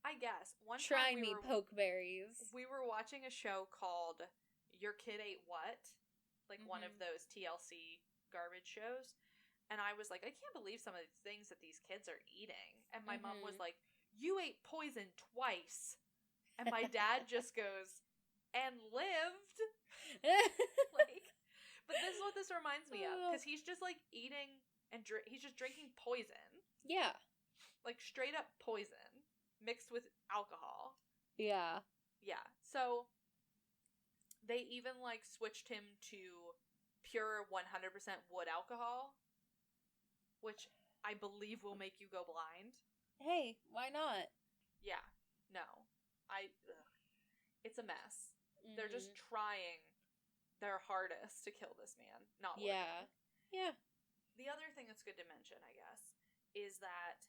I guess.
Try me, pokeberries.
We were watching a show called Your Kid Ate What? Like one of those TLC garbage shows. And I was like, I can't believe some of the things that these kids are eating. And my mom was like, you ate poison twice. And my dad just goes, and lived. Like, but this is what this reminds me of. Because he's just like eating and he's just drinking poison.
Yeah.
Like straight up poison mixed with alcohol.
Yeah.
Yeah. So they even like switched him to pure 100% wood alcohol, which I believe will make you go blind.
Hey, why not?
Yeah. No. It's a mess. They're just trying their hardest to kill this man. Not working.
Yeah. Yeah.
The other thing that's good to mention, I guess, is that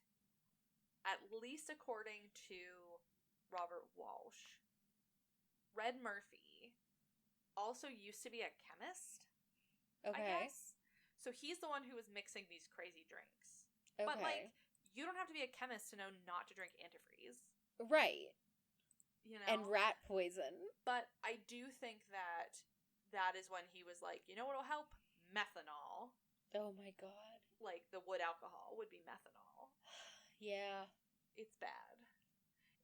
at least according to Robert Walsh, Red Murphy also used to be a chemist,
okay.
I guess. So he's the one who was mixing these crazy drinks.
Okay.
But, like, you don't have to be a chemist to know not to drink antifreeze.
Right.
You know?
And rat poison.
But I do think that is when he was like, you know what'll help? Methanol.
Oh my god.
Like, the wood alcohol would be methanol.
Yeah.
It's bad.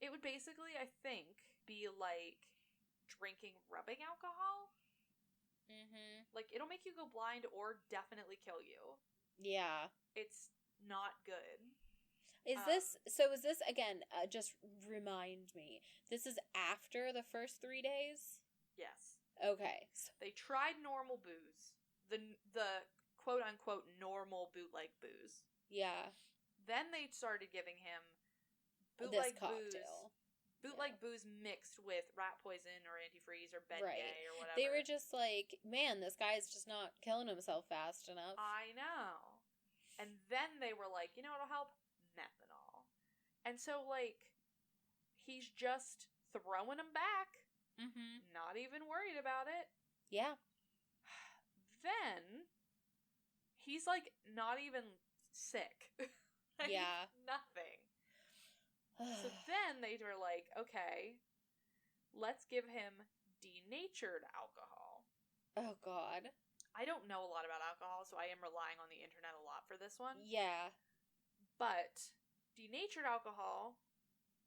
It would basically, I think, be like drinking rubbing alcohol. Like, it'll make you go blind or definitely kill you.
Yeah.
It's not good.
Is this, again, just remind me, this is after the first 3 days?
Yes.
Okay.
They tried normal booze. The quote-unquote normal bootleg booze.
Yeah.
Then they started giving him
bootleg cocktail.
Bootleg booze mixed with rat poison or antifreeze or Bengay or whatever.
They were just like, man, this guy's just not killing himself fast enough.
I know. And then they were like, you know what'll help? Methanol. And so, like, he's just throwing them back. Not even worried about it.
Yeah.
Then, he's, like, not even sick. Like,
yeah.
Nothing. So then they were like, okay, let's give him denatured alcohol.
Oh, God.
I don't know a lot about alcohol, so I am relying on the internet a lot for this one.
Yeah. But
denatured alcohol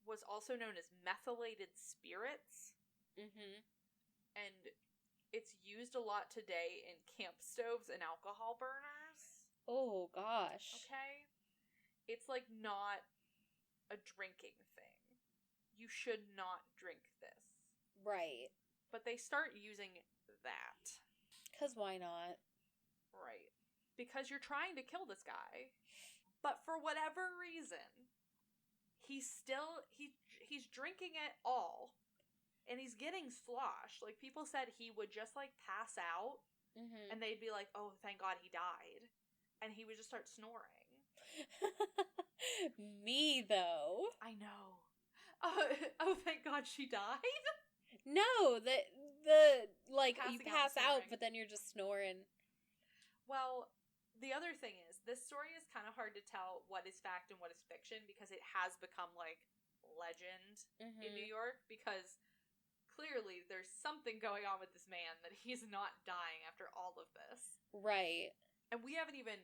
was also known as methylated spirits. And it's used a lot today in camp stoves and alcohol burners.
Oh, gosh.
Okay? It's, like, not a drinking thing. You should not drink this.
Right.
But they start using that.
'Cause why not?
Right. Because you're trying to kill this guy. But for whatever reason, he's drinking it all. And he's getting sloshed. Like, people said he would just, like, pass out. And they'd be like, oh, thank God he died. And he would just start snoring.
Me, though.
I know. Oh, thank God she died?
No, you pass out, but then you're just snoring.
Well, the other thing is, this story is kind of hard to tell what is fact and what is fiction, because it has become, like, legend in New York, because clearly there's something going on with this man that he's not dying after all of this.
Right.
And we haven't even...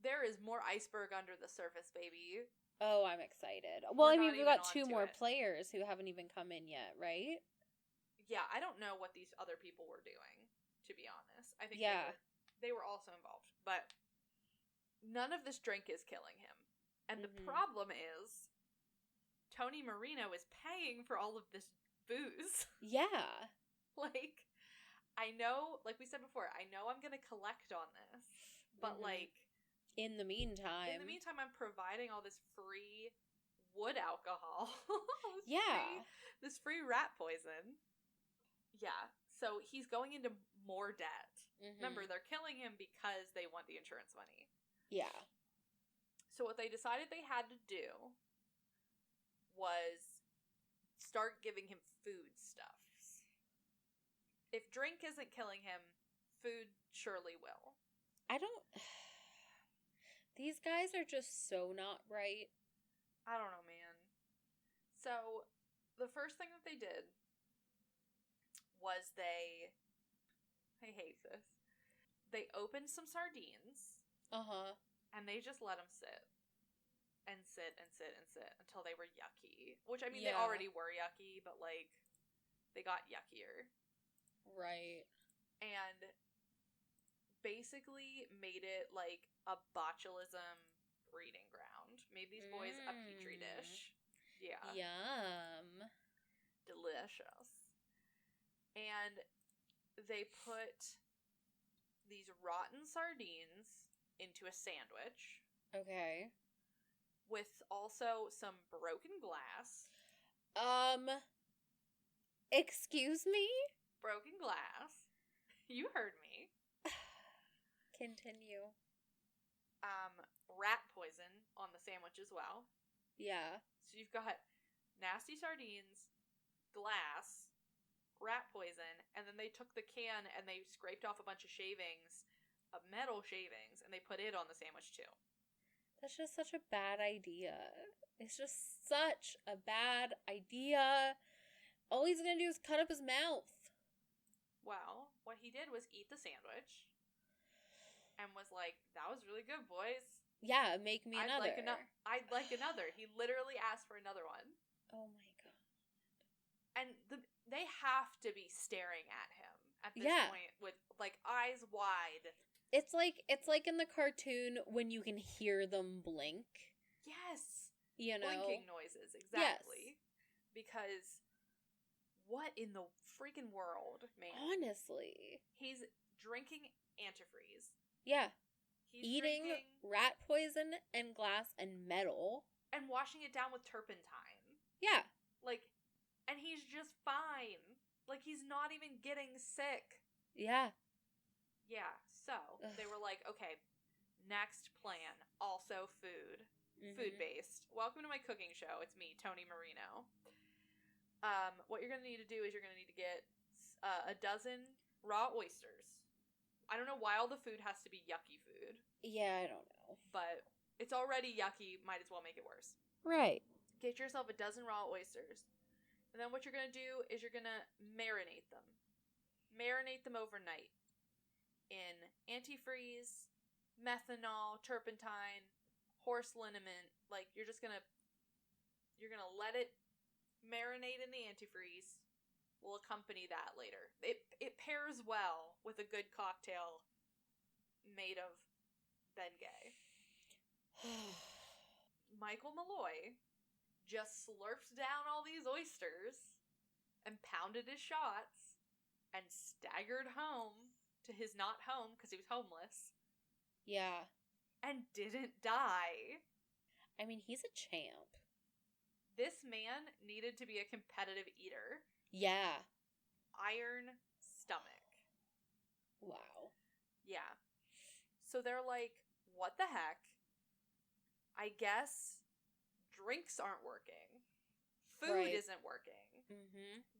There is more iceberg under the surface, baby.
Oh, I'm excited. Well, I mean, we've got 2 more players who haven't even come in yet, right?
Yeah, I don't know what these other people were doing, to be honest. I think they were also involved. But none of this drink is killing him. And the problem is, Tony Marino is paying for all of this booze.
Yeah.
Like, I know, like we said before, I know I'm gonna collect on this, but like,
in the meantime,
I'm providing all this free wood alcohol. This free rat poison. Yeah, so he's going into more debt. Remember, they're killing him because they want the insurance money.
Yeah.
So what they decided they had to do was start giving him foodstuffs. If drink isn't killing him, food surely will.
These guys are just so not right.
I don't know, man. So, the first thing that they did was I hate this. They opened some sardines. And they just let them sit. And sit and sit and sit until they were yucky. Which, I mean, they already were yucky, but, like, they got yuckier.
Right.
And basically made it, like, a botulism breeding ground. Made these boys a petri dish. Yeah.
Yum.
Delicious. And they put these rotten sardines into a sandwich.
Okay.
With also some broken glass.
Excuse me?
Broken glass. You heard me.
Continue.
Rat poison on the sandwich as well.
Yeah.
So you've got nasty sardines, glass, rat poison, and then they took the can and they scraped off a bunch of shavings, metal shavings, and they put it on the sandwich too.
That's just such a bad idea. It's just such a bad idea. All he's gonna do is cut up his mouth.
Well, what he did was eat the sandwich and was like, that was really good, boys.
Yeah, make me another.
I'd like another. He literally asked for another one.
Oh my god.
And they have to be staring at him at this point with, like, eyes wide.
It's like in the cartoon when you can hear them blink.
Yes.
You know?
Blinking noises, exactly.
Yes.
Because what in the freaking world, man?
Honestly.
He's drinking antifreeze.
Yeah.
He's
eating rat poison and glass and metal.
And washing it down with turpentine.
Yeah.
Like, and he's just fine. Like, he's not even getting sick.
Yeah.
Yeah, so they were like, okay, next plan, also food. Food-based. Welcome to my cooking show. It's me, Tony Marino. What you're going to need to do is you're going to need to get a dozen raw oysters. I don't know why all the food has to be yucky food.
Yeah, I don't know.
But it's already yucky, might as well make it worse.
Right.
Get yourself a dozen raw oysters. And then what you're going to do is you're going to marinate them. Marinate them overnight. In antifreeze, methanol, turpentine, horse liniment. Like, you're gonna let it marinate in the antifreeze. We'll accompany that later. It pairs well with a good cocktail made of Bengay. Michael Malloy just slurped down all these oysters and pounded his shots and staggered home to his not home because he was homeless.
Yeah.
And didn't die.
I mean, he's a champ.
This man needed to be a competitive eater.
Yeah.
Iron stomach.
Wow.
Yeah. So they're like, what the heck? I guess drinks aren't working. Food isn't working.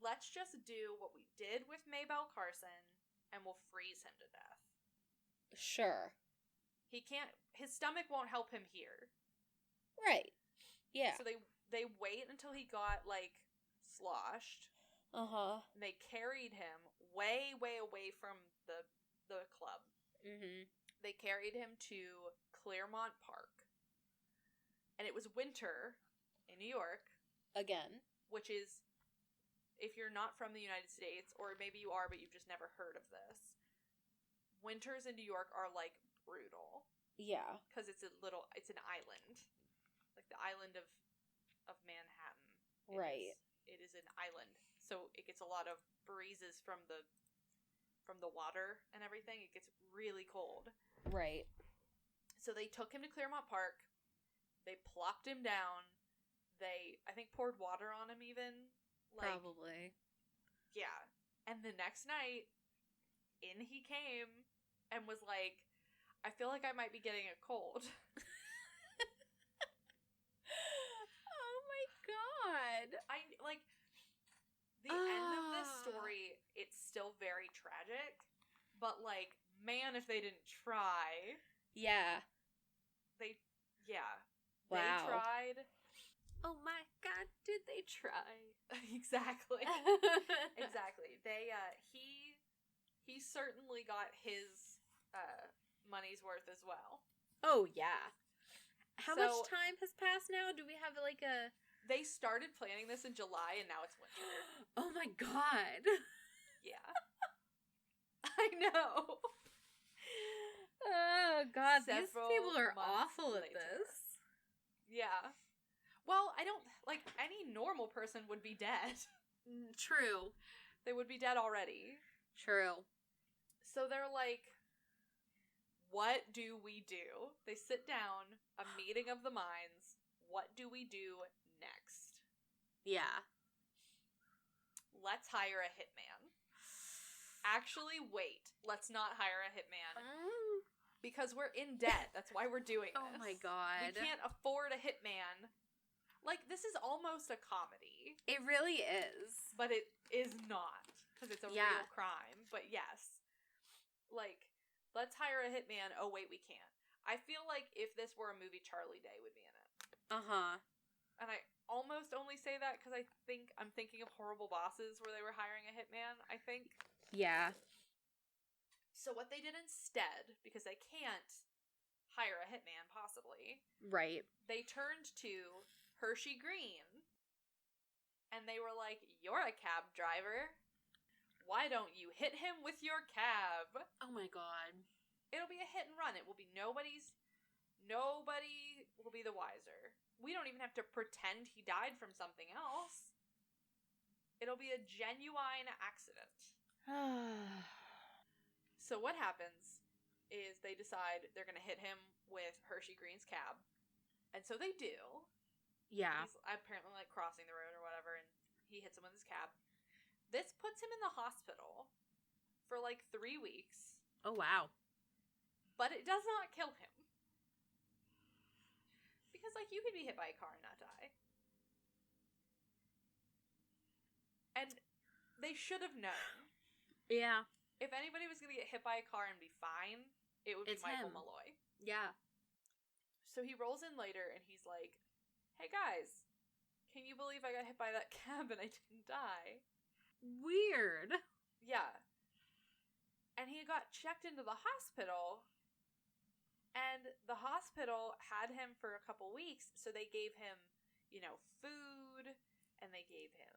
Let's just do what we did with Maybelle Carson, and we'll freeze him to death.
Sure.
He can't, his stomach won't help him here.
Right. Yeah.
So they wait until he got, like, sloshed. And they carried him way, way away from the club. They carried him to Claremont Park. And it was winter in New York.
Again.
Which is, if you're not from the United States, or maybe you are but you've just never heard of this, winters in New York are, like, brutal.
Yeah.
Because it's an island. Like the island of Manhattan.
Right.
It is an island, so it gets a lot of breezes from the water and everything. It gets really cold.
Right.
So they took him to Claremont Park. They plopped him down. They, I think, poured water on him even.
Probably.
Yeah. And the next night, in he came and was like, I feel like I might be getting a cold.
Oh my god.
The end of this story, it's still very tragic, but, man, if they didn't try.
Yeah.
Wow. They tried.
Oh my god, did they try?
Exactly. Exactly. He certainly got his money's worth as well.
Oh, yeah. How much time has passed now? Do we have, a...
They started planning this in July, and now it's winter.
Oh my god.
Yeah. I know.
Oh god, these people are awful at this.
Yeah. Well, I don't... any normal person would be dead.
True.
They would be dead already.
True.
So they're like, what do we do? They sit down, a meeting of the minds. What do we do next?
Yeah.
Let's hire a hitman. Actually, wait. Let's not hire a hitman. Because we're in debt. That's why we're doing this.
Oh my god.
We can't afford a hitman. This is almost a comedy.
It really is.
But it is not. Because it's a real crime. But yes. Let's hire a hitman. Oh, wait, we can't. I feel like if this were a movie, Charlie Day would be in it.
Uh-huh.
And I almost only say that because I'm thinking of Horrible Bosses where they were hiring a hitman, I think.
Yeah.
So what they did instead, because they can't hire a hitman, possibly.
Right.
They turned to Hershey Green. And they were like, you're a cab driver. Why don't you hit him with your cab?
Oh my god.
It'll be a hit and run. It will be nobody will be the wiser. We don't even have to pretend he died from something else. It'll be a genuine accident. So what happens is they decide they're going to hit him with Hershey Green's cab. And so they do.
Yeah.
He's apparently crossing the road or whatever, and he hits him with his cab. This puts him in the hospital for 3 weeks.
Oh, wow.
But it does not kill him. Because, you could be hit by a car and not die. And they should have known.
Yeah.
If anybody was going to get hit by a car and be fine, it would be Michael Malloy.
Yeah.
So he rolls in later and he's like, hey guys, can you believe I got hit by that cab and I didn't die?
Weird.
Yeah. And he got checked into the hospital, and the hospital had him for a couple weeks, so they gave him, food, and they gave him,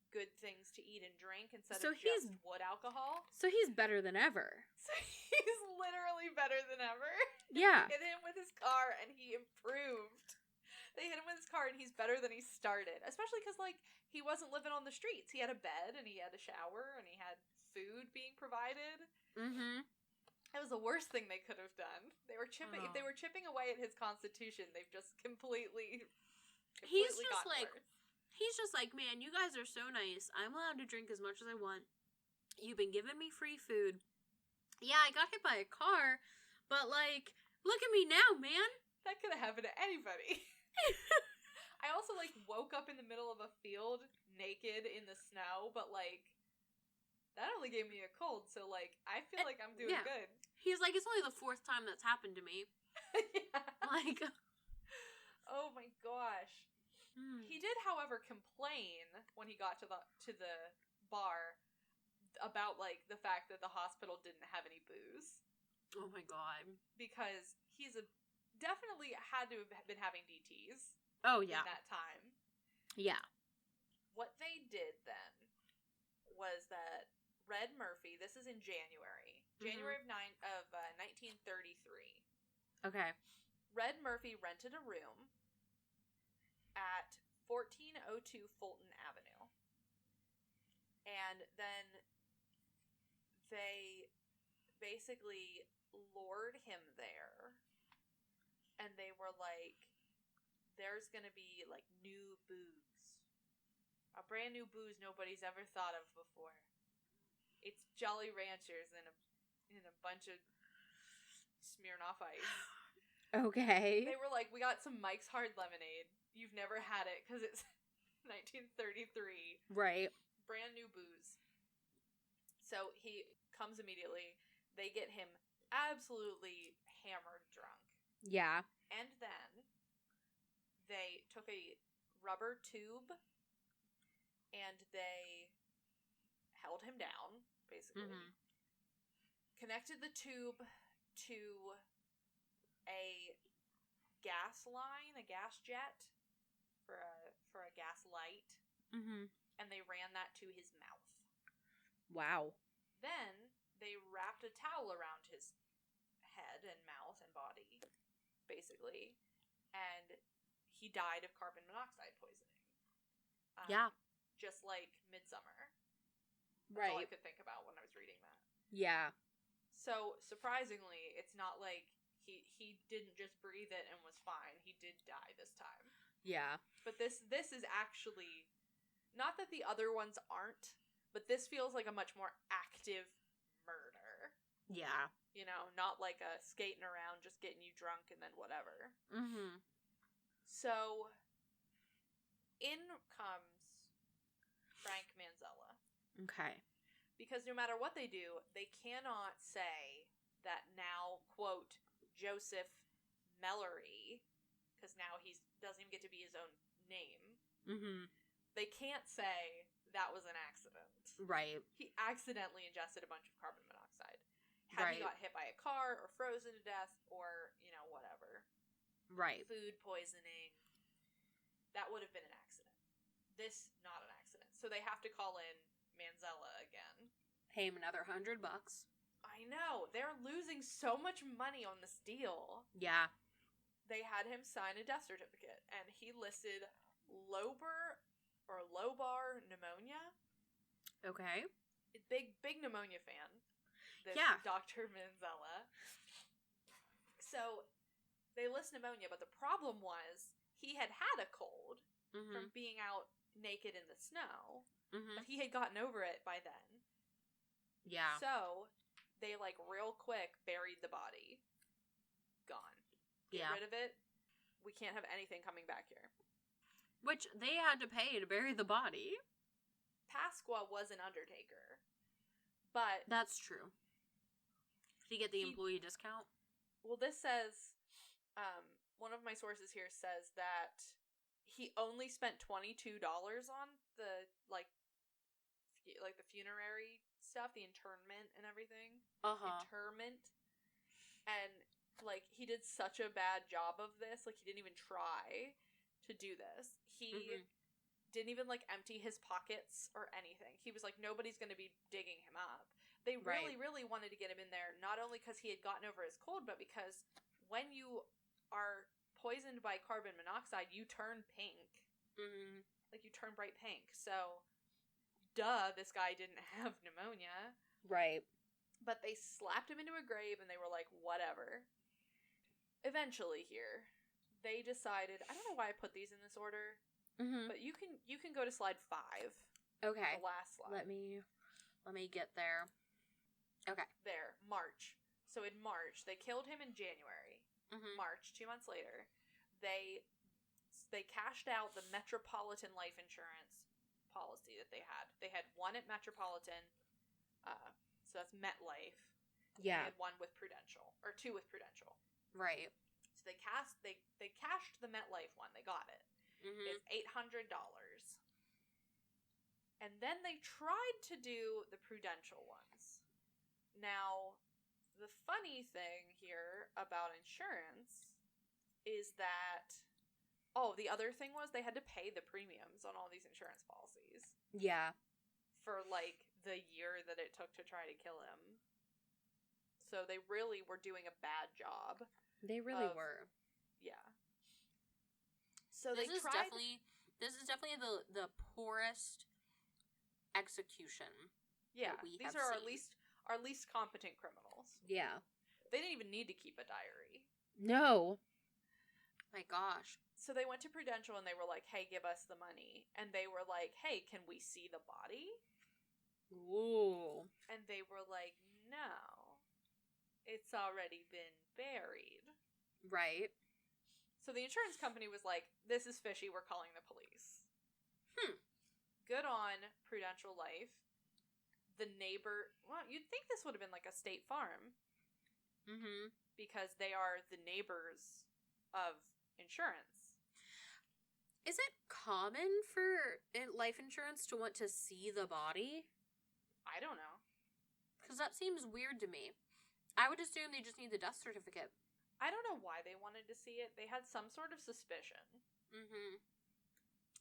good things to eat and drink instead of just wood alcohol.
So he's better than ever.
So he's literally better than ever.
Yeah.
They hit him with his car, and he improved. They hit him with his car, and he's better than he started. Especially because, he wasn't living on the streets. He had a bed, and he had a shower, and he had food being provided.
Mm-hmm.
It was the worst thing they could have done. They were chipping. If they were chipping away at his constitution, they've just completely
he's just
gotten worse.
He's just like, man, you guys are so nice. I'm allowed to drink as much as I want. You've been giving me free food. Yeah, I got hit by a car, but look at me now, man.
That could have happened to anybody. I also woke up in the middle of a field naked in the snow, but that only gave me a cold, so I feel like I'm doing good.
He's like, it's only the 4th time that's happened to me.
Yeah. Oh my gosh. He did, however, complain when he got to the bar about the fact that the hospital didn't have any booze.
Oh my god.
Because he's definitely had to have been having DTs.
Oh yeah.
In that time.
Yeah.
What they did then was that Red Murphy, this is in January of 1933.
Okay.
Red Murphy rented a room at 14 1402 Fulton Avenue. And then they basically lured him there. And they were like, there's gonna be, like, new booze. A brand new booze nobody's ever thought of before. It's Jolly Ranchers and a bunch of Smirnoff Ice.
Okay.
They were like, we got some Mike's Hard Lemonade. You've never had it because it's 1933.
Right.
Brand new booze. So he comes immediately. They get him absolutely hammered drunk.
Yeah.
And then they took a rubber tube and they held him down, basically.
Mm-hmm.
Connected the tube to a gas line, a gas jet for a gas light.
Mm-hmm.
And they ran that to his mouth.
Wow.
Then they wrapped a towel around his head and mouth and body, basically, and he died of carbon monoxide poisoning.
Yeah.
Just like Midsummer. That's
Right.
all I could think about when I was reading that.
Yeah.
So, surprisingly, it's not like he didn't just breathe it and was fine. He did die this time.
Yeah.
But this is actually, not that the other ones aren't, but this feels like a much more active murder.
Yeah.
You know, not like a skating around, just getting you drunk and then whatever.
Mm-hmm.
So, in comes Frank Manzella.
Okay.
Because no matter what they do, they cannot say that now, quote, Joseph Malloy, because now he doesn't even get to be his own name.
Mm-hmm.
They can't say that was an accident.
Right.
He accidentally ingested a bunch of carbon monoxide. Had he got hit by a car or frozen to death or, you know, whatever.
Right.
Food poisoning. That would have been an accident. This, not an accident. So they have to call in Manzella again.
Pay him another $100.
I know. They're losing so much money on this deal.
Yeah.
They had him sign a death certificate, and he listed lobar pneumonia.
Okay.
Big pneumonia fan. This
Yeah.
Dr. Manzella. So, they list pneumonia, but the problem was he had had a cold from being out naked in the snow, but he had gotten over it by then.
Yeah.
So, they, like, real quick buried the body. Gone. Get rid of it. We can't have anything coming back here.
Which they had to pay to bury the body.
Pasqua was an undertaker. But...
That's true. Did he get the employee discount?
Well, this says... one of my sources here says that he only spent $22 on the, like the funerary stuff, the internment and everything. Interment. And, like, he did such a bad job of this. Like, he didn't even try to do this. He didn't even, like, empty his pockets or anything. He was like, nobody's gonna be digging him up. They really, really wanted to get him in there, not only because he had gotten over his cold, but because when you are poisoned by carbon monoxide, you turn pink.
Mm-hmm.
Like, you turn bright pink. So, duh, this guy didn't have pneumonia.
Right.
But they slapped him into a grave, and they were like, whatever. Eventually here, they decided, I don't know why I put these in this order, but you can go to slide 5.
Okay.
The last slide.
Let me get there. Okay.
There, March. So in March, they killed him in January. March, 2 months later, they cashed out the Metropolitan life insurance policy that they had. They had one at Metropolitan, so that's MetLife.
Yeah.
They had one with Prudential, or 2 with Prudential.
Right.
So they cashed the MetLife one. They got it. It's $800. And then they tried to do the Prudential ones. Now, the funny thing here about insurance is that, the other thing was they had to pay the premiums on all these insurance policies.
Yeah.
For, like, the year that it took to try to kill him. So they really were doing a bad job.
They really were.
Yeah. So
this
they
is
tried...
definitely
This is definitely the poorest execution.
Yeah,
we
these
have
are
seen.
our least competent criminals.
Yeah.
They didn't even need to keep a diary.
No. My gosh.
So they went to Prudential and they were like, hey, give us the money. And they were like, hey, can we see the body?
Ooh.
And they were like, no. It's already been buried.
Right.
So the insurance company was like, this is fishy, we're calling the police. Good on Prudential Life. The neighbor, well, you'd think this would have been like a State Farm.
Mm-hmm.
Because they are the neighbors of insurance.
Is it common for life insurance to want to see the body?
I don't know.
Because that seems weird to me. I would assume they just need the death certificate.
I don't know why they wanted to see it. They had some sort of suspicion.
Mm-hmm.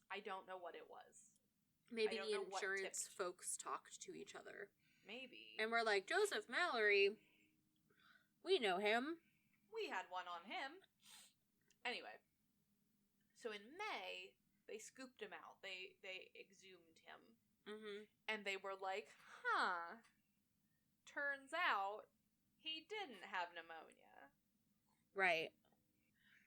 I don't know what it was.
Maybe the insurance folks talked to each other.
Maybe.
And we're like, Joseph Malloy, we know him.
We had one on him. Anyway. So in May, they scooped him out. They exhumed him.
Mm-hmm.
And they were like, turns out he didn't have pneumonia.
Right.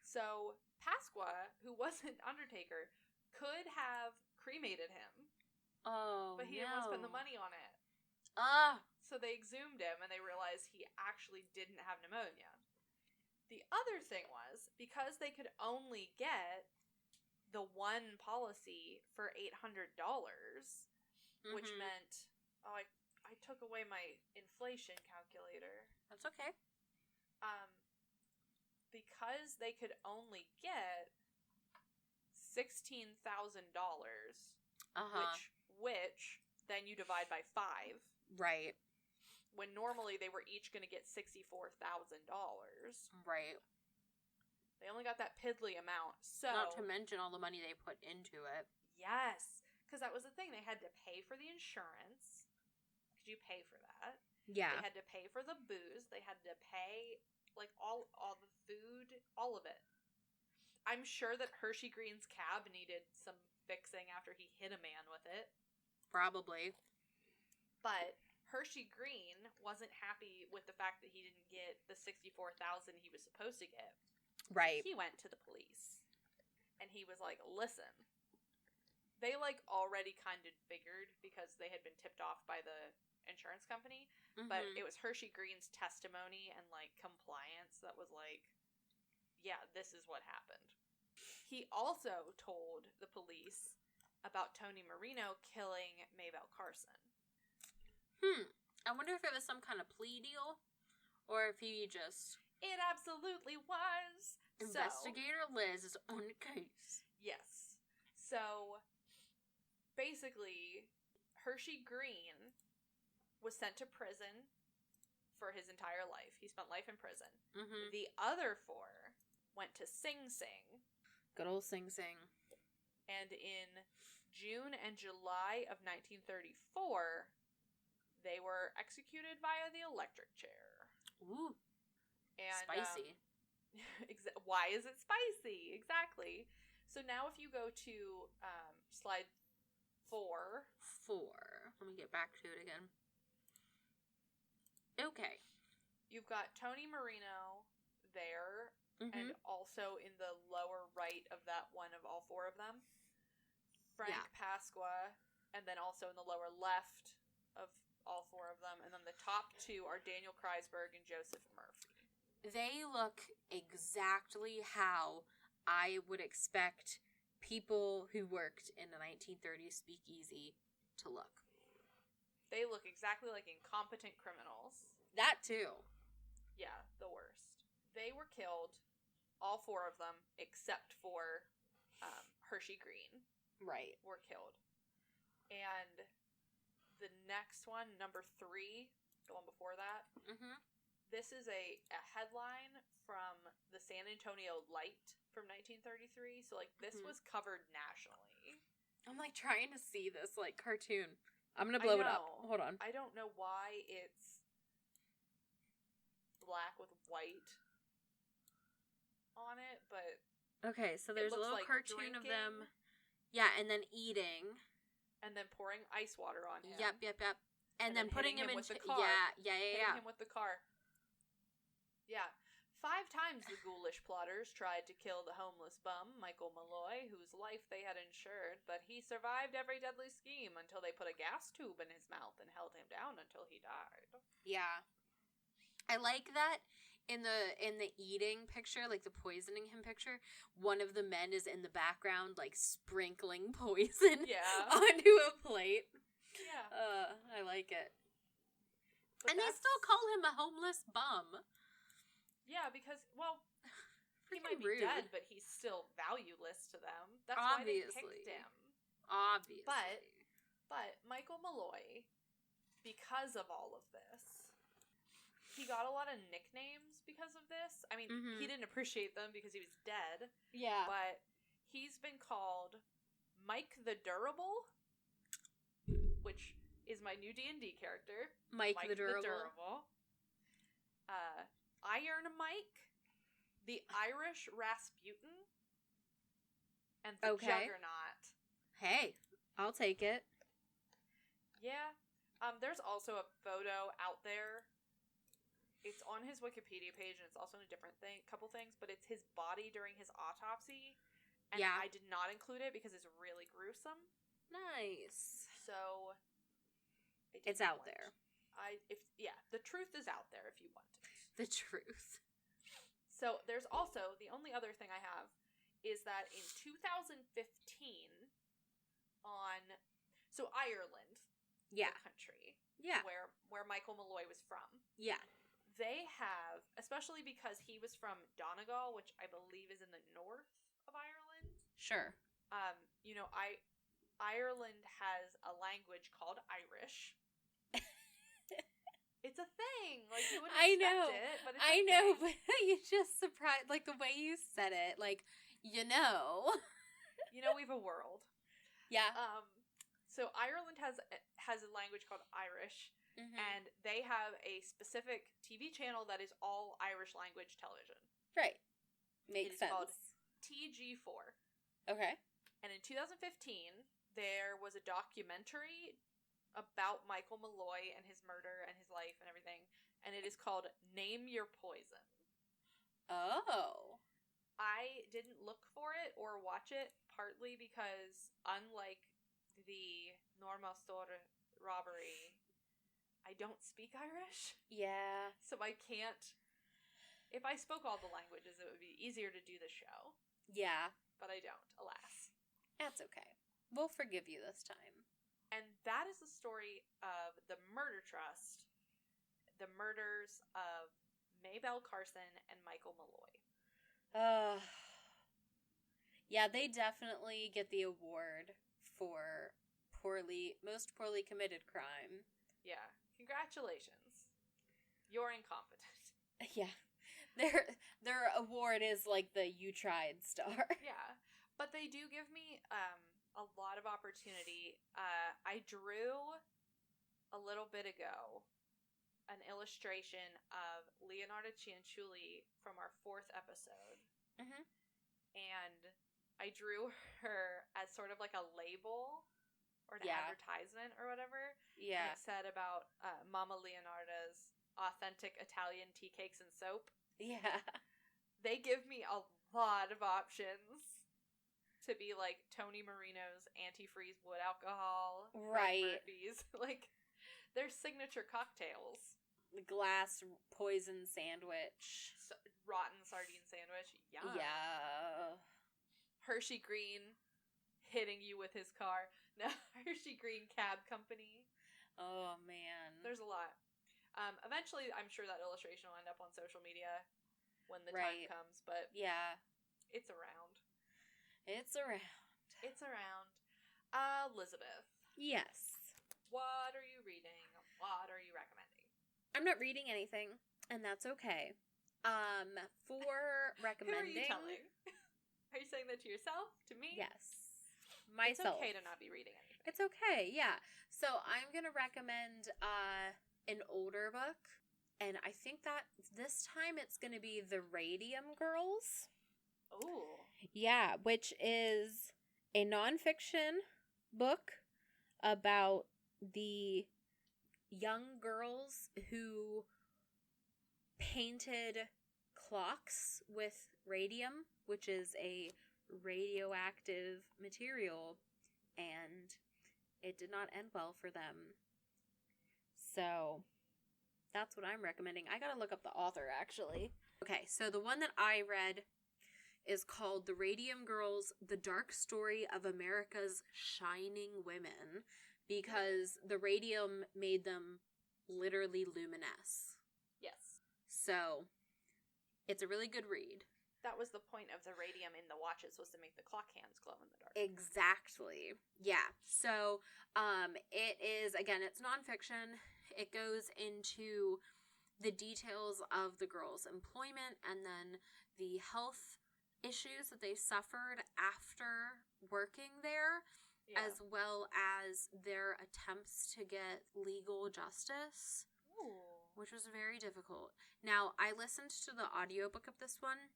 So Pasqua, who wasn't Undertaker, could have cremated him.
Oh,
but he didn't want to spend the money on it. So they exhumed him and they realized he actually didn't have pneumonia. The other thing was, because they could only get the one policy for $800, which meant, I took away my inflation calculator.
That's okay.
Because they could only get $16,000, which then you divide by 5.
Right.
When normally they were each going to get $64,000.
Right.
They only got that piddly amount. So
not to mention all the money they put into it.
Yes, because that was the thing. They had to pay for the insurance. Because you pay for that.
Yeah.
They had to pay for the booze. They had to pay like all the food, all of it. I'm sure that Hershey Green's cab needed some fixing after he hit a man with it.
Probably.
But Hershey Green wasn't happy with the fact that he didn't get the $64,000 he was supposed to get.
Right.
He went to the police. And he was like, listen. They like already kind of figured because they had been tipped off by the insurance company. But it was Hershey Green's testimony and like compliance that was like, yeah, this is what happened. He also told the police about Tony Marino killing Maybelle Carson.
I wonder if it was some kind of plea deal or if he just...
It absolutely was!
Investigator Liz is on the case.
Yes. So, basically, Hershey Green was sent to prison for his entire life. He spent life in prison. The other 4 went to Sing Sing.
Good old Sing Sing.
And in June and July of 1934, they were executed via the electric chair.
Ooh.
And,
spicy.
Why is it spicy? Exactly. So now if you go to slide 4.
Let me get back to it again. Okay.
You've got Tony Marino there, and also in the lower right of that one of all 4 of them, Frank Pasqua, and then also in the lower left of all 4 of them, and then the top 2 are Daniel Kreisberg and Joseph Murphy.
They look exactly how I would expect people who worked in the 1930s speakeasy to look.
They look exactly like incompetent criminals.
That too.
Yeah, the worst. They were killed, all 4 of them, except for Hershey Green.
Right.
Were killed. And the next one, number 3, the one before that, this is a headline from the San Antonio Light from 1933. So, like, this was covered nationally.
I'm, like, trying to see this, like, cartoon. I'm gonna blow it up. Hold on.
I don't know why it's black with white on it, but...
Okay, so there's a little
like
cartoon of them Yeah, and then eating.
And then pouring ice water on him.
Yep. And then putting him
with
into
the car.
Yeah.
Hitting him with the car. Yeah. 5 times the ghoulish plotters tried to kill the homeless bum, Michael Malloy, whose life they had insured, but he survived every deadly scheme until they put a gas tube in his mouth and held him down until he died.
Yeah. I like that in the eating picture, like the poisoning him picture, one of the men is in the background, like sprinkling poison onto a plate.
Yeah.
I like it.
But
and they still call him a homeless bum.
Yeah, because, well, he might be
rude.
dead, but he's still valueless to them. That's why they picked him.
Obviously.
But Michael Malloy, because of all of this, he got a lot of nicknames because of this. I mean, he didn't appreciate them because he was dead.
Yeah.
But he's been called Mike the Durable, which is my new D&D character.
Mike the Durable.
Iron Mike, the Irish Rasputin, and the Juggernaut.
Hey, I'll take it.
Yeah. There's also a photo out there. It's on his Wikipedia page, and it's also in a different couple things, but it's his body during his autopsy. And I did not include it because it's really gruesome.
Nice.
So
it's out there.
The truth is out there if you want it.
The truth.
So there's also, the only other thing I have is that in 2015 Ireland, the country, where Michael Malloy was from. Yeah. They have, especially because he was from Donegal, which I believe is in the north of Ireland.
Sure.
Ireland has a language called Irish. It's a thing. Like, you wouldn't expect it, but it's a thing.
But you just surprised, like, the way you said it, like,
we have a world.
Yeah.
So Ireland has a language called Irish, and they have a specific TV channel that is all Irish language television.
Right. Makes sense.
It's called TG4.
Okay.
And in 2015, there was a documentary about Michael Malloy and his murder and his life and everything, and it is called Name Your Poison.
Oh.
I didn't look for it or watch it, partly because, unlike the Norma Store robbery, I don't speak Irish.
Yeah.
So I can't... If I spoke all the languages, it would be easier to do the show.
Yeah.
But I don't, alas.
That's okay. We'll forgive you this time.
And that is the story of the Murder Trust, the murders of Maybelle Carson and Michael Malloy.
Yeah, they definitely get the award for most poorly committed crime.
Yeah. Congratulations. You're incompetent.
Yeah. Their award is like the You Tried star.
Yeah. But they do give me a lot of opportunity. I drew a little bit ago an illustration of Leonardo Cianciulli from our 4th episode.
Mm-hmm.
And I drew her as sort of like a label or an advertisement or whatever.
Yeah.
And it said about Mama Leonardo's authentic Italian tea cakes and soap.
Yeah.
They give me a lot of options to be like Tony Marino's antifreeze wood alcohol.
Right.
Murphy's. Like, their signature cocktails.
The glass poison sandwich.
Rotten sardine sandwich. Yum.
Yeah.
Hershey Green hitting you with his car. No, Hershey Green Cab Company.
Oh, man.
There's a lot. Eventually, I'm sure that illustration will end up on social media when the time comes, but
yeah,
it's around.
It's around.
It's around. Elizabeth.
Yes.
What are you reading? What are you recommending?
I'm not reading anything, and that's okay. For recommending...
Who are you telling? Are you saying that to yourself? To me?
Yes. Myself.
It's okay to not be reading anything.
It's okay, yeah. So I'm going to recommend an older book, and I think that this time it's going to be The Radium Girls.
Ooh.
Yeah, which is a nonfiction book about the young girls who painted clocks with radium, which is a radioactive material, and it did not end well for them. So that's what I'm recommending. I gotta look up the author, actually. Okay, so the one that I read is called The Radium Girls, The Dark Story of America's Shining Women, because the radium made them literally luminesce.
Yes.
So, it's a really good read.
That was the point of the radium in the watches, was to make the clock hands glow in the dark.
Exactly. Yeah. So, it is, again, it's nonfiction. It goes into the details of the girls' employment and then the health issues that they suffered after working there, as well as their attempts to get legal justice, which was very difficult. Now, I listened to the audiobook of this one,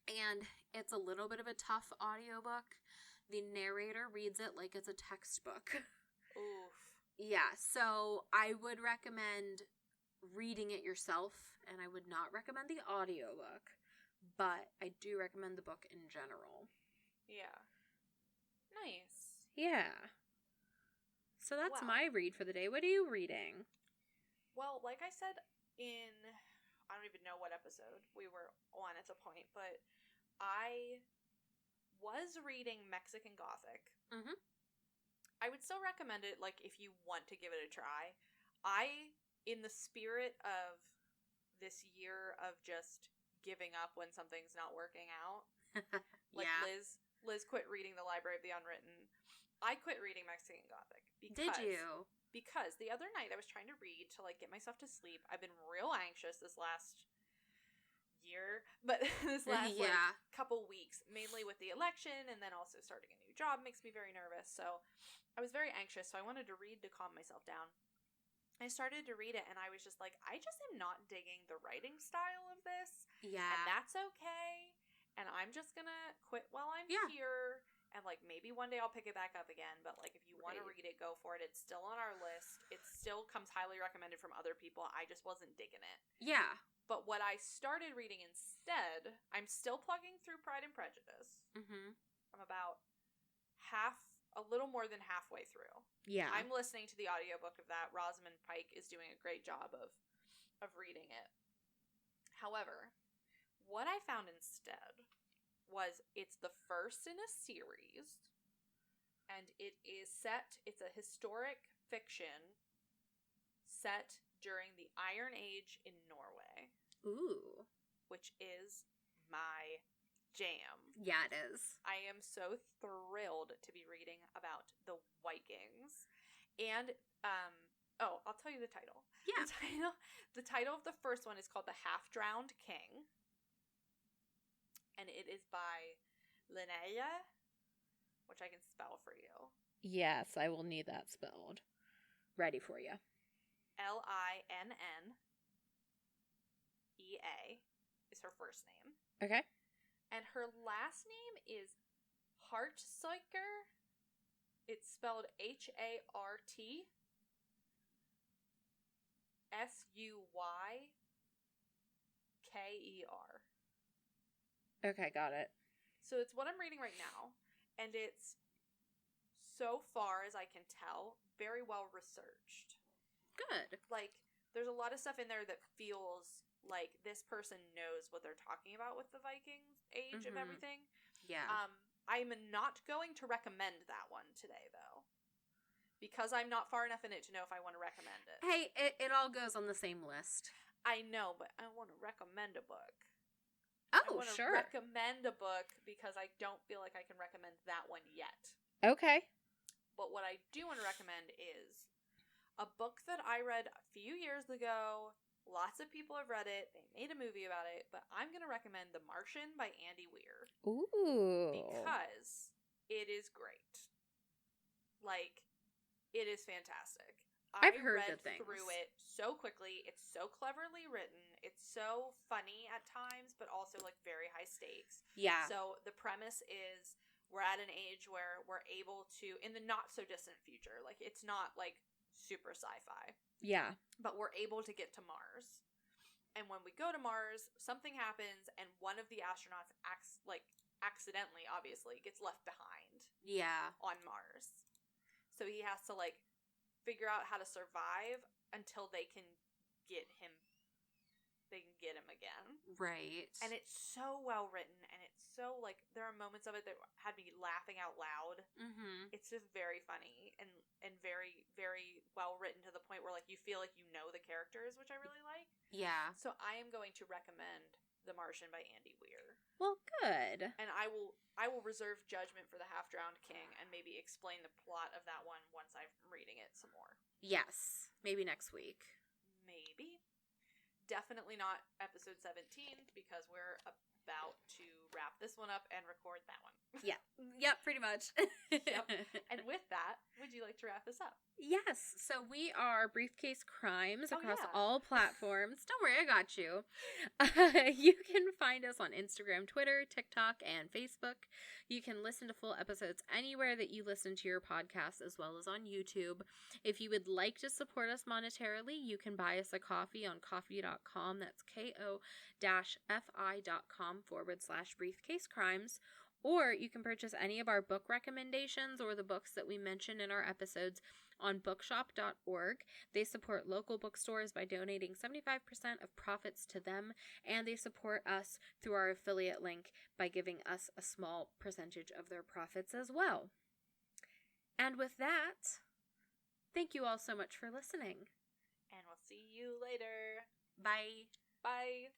and it's a little bit of a tough audiobook. The narrator reads it like it's a textbook.
Oof.
Yeah, so I would recommend reading it yourself, and I would not recommend the audiobook, but I do recommend the book in general.
Yeah. Nice.
Yeah. So that's my read for the day. What are you reading?
Well, like I said in, I don't even know what episode we were on at the point, but I was reading Mexican Gothic.
Mm-hmm.
I would still recommend it, like, if you want to give it a try. In the spirit of this year of just giving up when something's not working out, like Liz quit reading The Library of the Unwritten. I quit reading Mexican Gothic.
Did you?
Because the other night I was trying to read to, like, get myself to sleep. I've been real anxious this last year, but this last couple weeks, mainly with the election and then also starting a new job makes me very nervous. So I was very anxious, so I wanted to read to calm myself down. I started to read it and I was just like, I just am not digging the writing style of this.
Yeah.
And that's okay. And I'm just gonna quit while I'm here. And, like, maybe one day I'll pick it back up again. But, like, if you want to read it, go for it. It's still on our list. It still comes highly recommended from other people. I just wasn't digging it.
Yeah.
But what I started reading instead, I'm still plugging through Pride and Prejudice.
Mm-hmm.
I'm about a little more than halfway through.
Yeah.
I'm listening to the audiobook of that. Rosamund Pike is doing a great job of reading it. However, what I found instead was it's the first in a series, and it's a historic fiction set during the Iron Age in Norway.
Ooh.
Which is my jam.
Yeah, it is.
I am so thrilled to be reading about the Vikings. And, I'll tell you the title.
Yeah.
The title of the first one is called The Half-Drowned King. And it is by Linnea, which I can spell for you.
Yes, I will need that spelled. Ready for you.
Linnea is her first name.
Okay.
And her last name is Hartsuyker. It's spelled HARTSUYKER.
Okay, got it.
So it's what I'm reading right now, and it's, so far as I can tell, very well researched.
Good.
Like, there's a lot of stuff in there that feels like this person knows what they're talking about with the Viking age of everything.
Yeah.
I'm not going to recommend that one today, though, because I'm not far enough in it to know if I want to recommend it.
Hey, it all goes on the same list.
I know, but I want to recommend a book.
Oh,
I
sure.
recommend a book because I don't feel like I can recommend that one yet.
Okay.
But what I do want to recommend is a book that I read a few years ago. Lots of people have read it. They made a movie about it. But I'm going to recommend The Martian by Andy Weir.
Ooh.
Because it is great. Like, it is fantastic.
I've heard
read
good things.
Through it so quickly. It's so cleverly written. It's so funny at times, but also, like, very high stakes.
Yeah.
So the premise is we're at an age where we're able to, in the not so distant future, like it's not like super sci-fi.
Yeah.
But we're able to get to Mars. And when we go to Mars, something happens and one of the astronauts accidentally, obviously, gets left behind.
Yeah.
On Mars. So he has to like figure out how to survive until they can get him again.
Right.
And it's so well written, and it's so, like, there are moments of it that had me laughing out loud.
Mm-hmm.
It's just very funny and very, very well written to the point where, like, you feel like you know the characters, which I really like.
Yeah.
So I am going to recommend The Martian by Andy Weir.
Well, good.
And I will reserve judgment for The Half-Drowned King and maybe explain the plot of that one once I'm reading it some more.
Yes. Maybe next week.
Maybe. Definitely not episode 17 because we're about to wrap this one up and record that one.
Yeah. Yep, pretty much.
Yep. And with that, would you like to wrap this up?
Yes. So we are Briefcase Crimes across
yeah.
all platforms. Don't worry, I got you. You can find us on Instagram, Twitter, TikTok, and Facebook. You can listen to full episodes anywhere that you listen to your podcast, as well as on YouTube. If you would like to support us monetarily, you can buy us a coffee on ko-fi.com. That's ko-fi.com/briefcasecrimes. Or you can purchase any of our book recommendations or the books that we mention in our episodes on bookshop.org. They support local bookstores by donating 75% of profits to them, and they support us through our affiliate link by giving us a small percentage of their profits as well. And with that, thank you all so much for listening.
And we'll see you later.
Bye.
Bye.